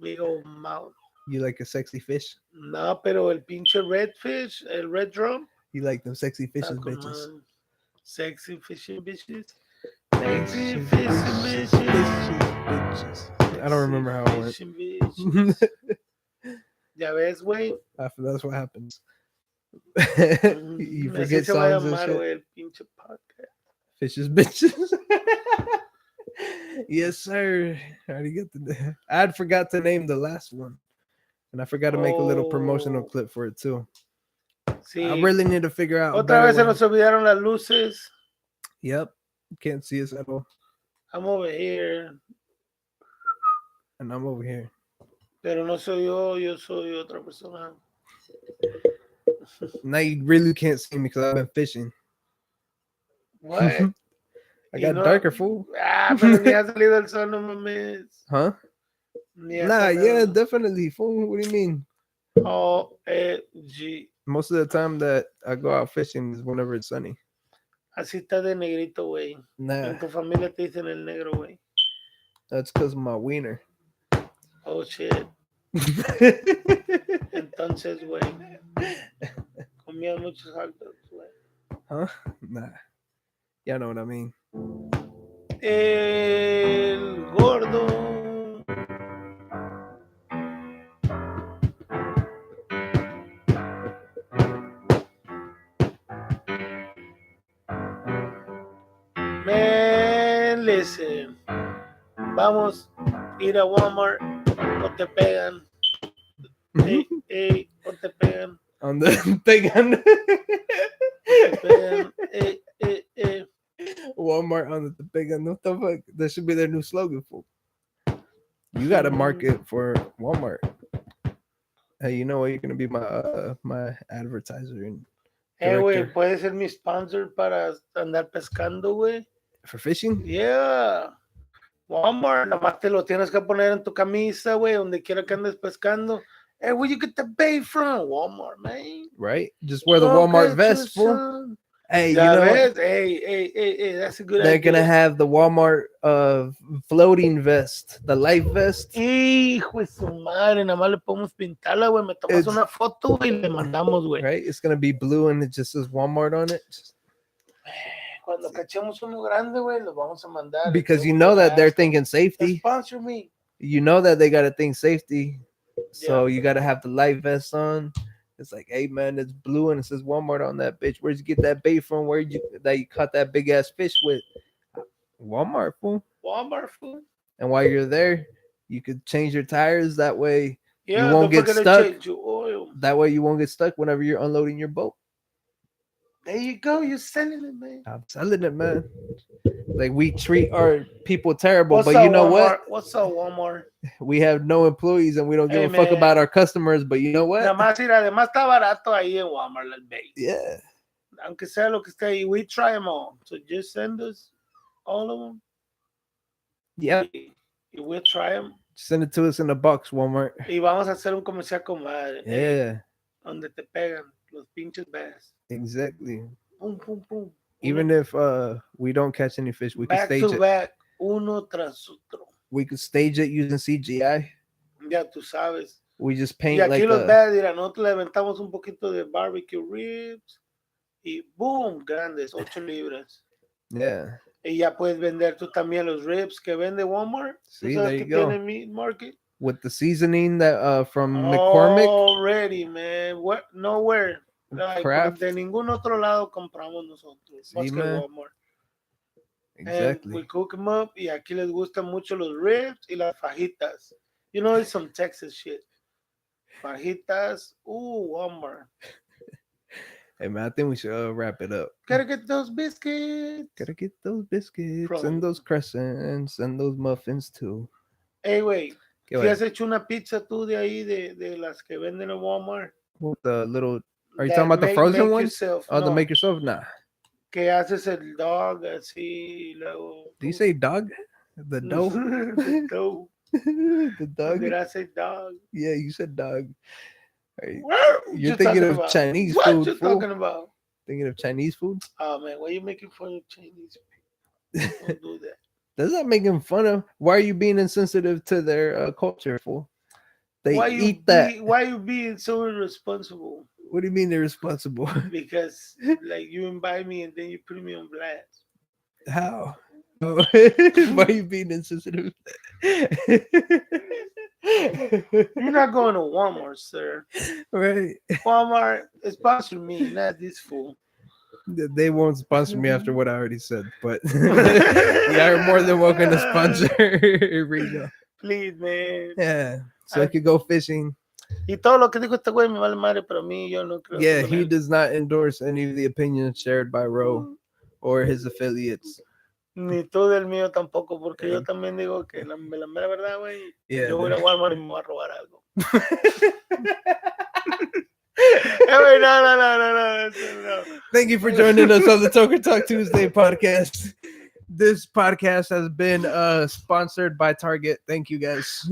big old mouth. You like a sexy fish? No, pero el pinche redfish, el red drum. You like them sexy fishes, bitches. Sexy fishing bitches. Sexy fishing bitches. I don't remember how it went. Ya ves, güey. That's what happens. You forget songs and shit. El pinche podcast. Fishes, bitches. Yes, sir. I already get the. I forgot to name the last one, and I forgot to make a little promotional clip for it too. Sí. I really need to figure out. Otra vez se nos olvidaron las luces. Yep, can't see us at all. I'm over here. And I'm over here. Pero no soy yo soy otra persona. Now you really can't see me because I've been fishing. What? I got darker, fool. Pero ni ha salido el sol, no mames. Huh? Nah, yeah, definitely, fool. What do you mean? OMG. Most of the time that I go out fishing is whenever it's sunny. Así está de negrito, güey. Nah, En tu familia te dicen el negro, güey. that's because of my wiener. Oh, shit. Entonces, güey, comía muchos hot dogs, güey. Huh? Nah. Y'all know what I mean. El gordo. Man, listen. Vamos a ir a Walmart o te pegan. Ey, o te pegan. On the thing on Te pegan. Walmart on the big one. What the fuck? That should be their new slogan for. You got to market for Walmart. Hey, you know what? You're gonna be my advertiser and Güey, director puede ser mi sponsor para andar pescando, güey. for fishing. Yeah. Walmart, nada más te lo tienes que poner en tu camisa, güey, donde quiera que andes pescando. Hey, where you get the bait from? Walmart, man. Right? Just wear the Walmart vest, fool. Hey, Ya you know ves? Hey, that's a good they're idea. gonna have the Walmart floating vest, the life vest. Hijo de su madre, nada más le podemos pintarla, güey. Me tomas una foto, güey, y le mandamos, güey. Right? It's gonna be blue and it just says Walmart on it. Cuando cachemos uno grande, güey, los vamos a mandar. Because you know that they're thinking safety. Sponsor me. You know that they gotta think safety. So Yeah. you gotta have the life vest on. It's like, hey man, it's blue and it says Walmart on that bitch. Where'd you get that bait from? Where you caught that big ass fish with? Walmart, fool. Walmart, fool. And while you're there, you could change your tires. That way Yeah, you won't don't get forget to stuck. change your oil. That way you won't get stuck whenever you're unloading your boat. There you go. You're selling it, man. I'm telling it, man. Like we treat our people terrible, What's but up, you know Walmart? what? What's up, Walmart? We have no employees and we don't give Hey, a fuck man. about our customers. But you know what? Nada más, mira, además está barato ahí en Walmart, el bait. Yeah. Aunque sea lo que esté ahí, we try them all. So just send us all of them. Yeah. We'll try them. Send it to us in a box, Walmart. Y vamos a hacer un comercial con madre. Yeah. Donde te pegan los pinches bass. Exactly. Pum, pum, pum. Even if we don't catch any fish, we can Back stage to it. back, uno tras otro. We could stage it using CGI. Ya tú sabes. We just paint Y aquí like los a... bass, mira, nosotros le aventamos un poquito de barbecue ribs y boom, grandes, 8 libras. Yeah. Y ya puedes vender tú también los ribs que vende Walmart. See, ¿Tú sabes there que you go. tiene Meat Market? With the seasoning that from McCormick. Already, man. Nowhere. Like, Craft. de ningún otro lado compramos nosotros. Sí, más que man. Walmart. Exactly. And we cook them up. Y aquí les gustan mucho los ribs y las fajitas. You know, it's some Texas shit. Fajitas. Ooh, Walmart. Hey man, I think we should wrap it up. Gotta get those biscuits. Gotta get those biscuits Bro. and those crescents and those muffins too. Hey, güey. ¿Qué ¿Si va? has hecho una pizza tú de ahí, de las que venden en Walmart? With the little... Are you That talking about the frozen make ones? Yourself, Oh, no, the make yourself? Nah. que haces el dog así, luego... Do you say dog? The dough? The dough. The dog? Did I say dog? Yeah, you said dog. Right. What You're you thinking talking of about? Chinese what food, you fool. talking about? Thinking of Chinese food? Oh man, why are you making fun of Chinese people? Don't do that. That's not making fun of. Why are you being insensitive to their culture, fool? They eat that. Why you being so irresponsible? What do you mean they're responsible? Because like you invite me and then you put me on blast. How? Oh, why are you being insensitive? You're not going to Walmart, sir. Right. Walmart sponsor me, not this fool. They won't sponsor me after what I already said, but you are more than welcome to sponsor Rigo. Please, man. Yeah. So I could go fishing. Y todo lo que dijo este güey me vale madre, pero a mí yo no creo. Yeah, que he does not endorse any of the opinions shared by Ro or his affiliates. Ni tú del mío tampoco, porque yo también digo que la mera verdad, güey. Yeah, yo voy a man. Walmart y me voy a robar algo. Güey, no. Thank you for joining us on the Toker Talk Tuesday podcast. This podcast has been sponsored by Target. Thank you, guys.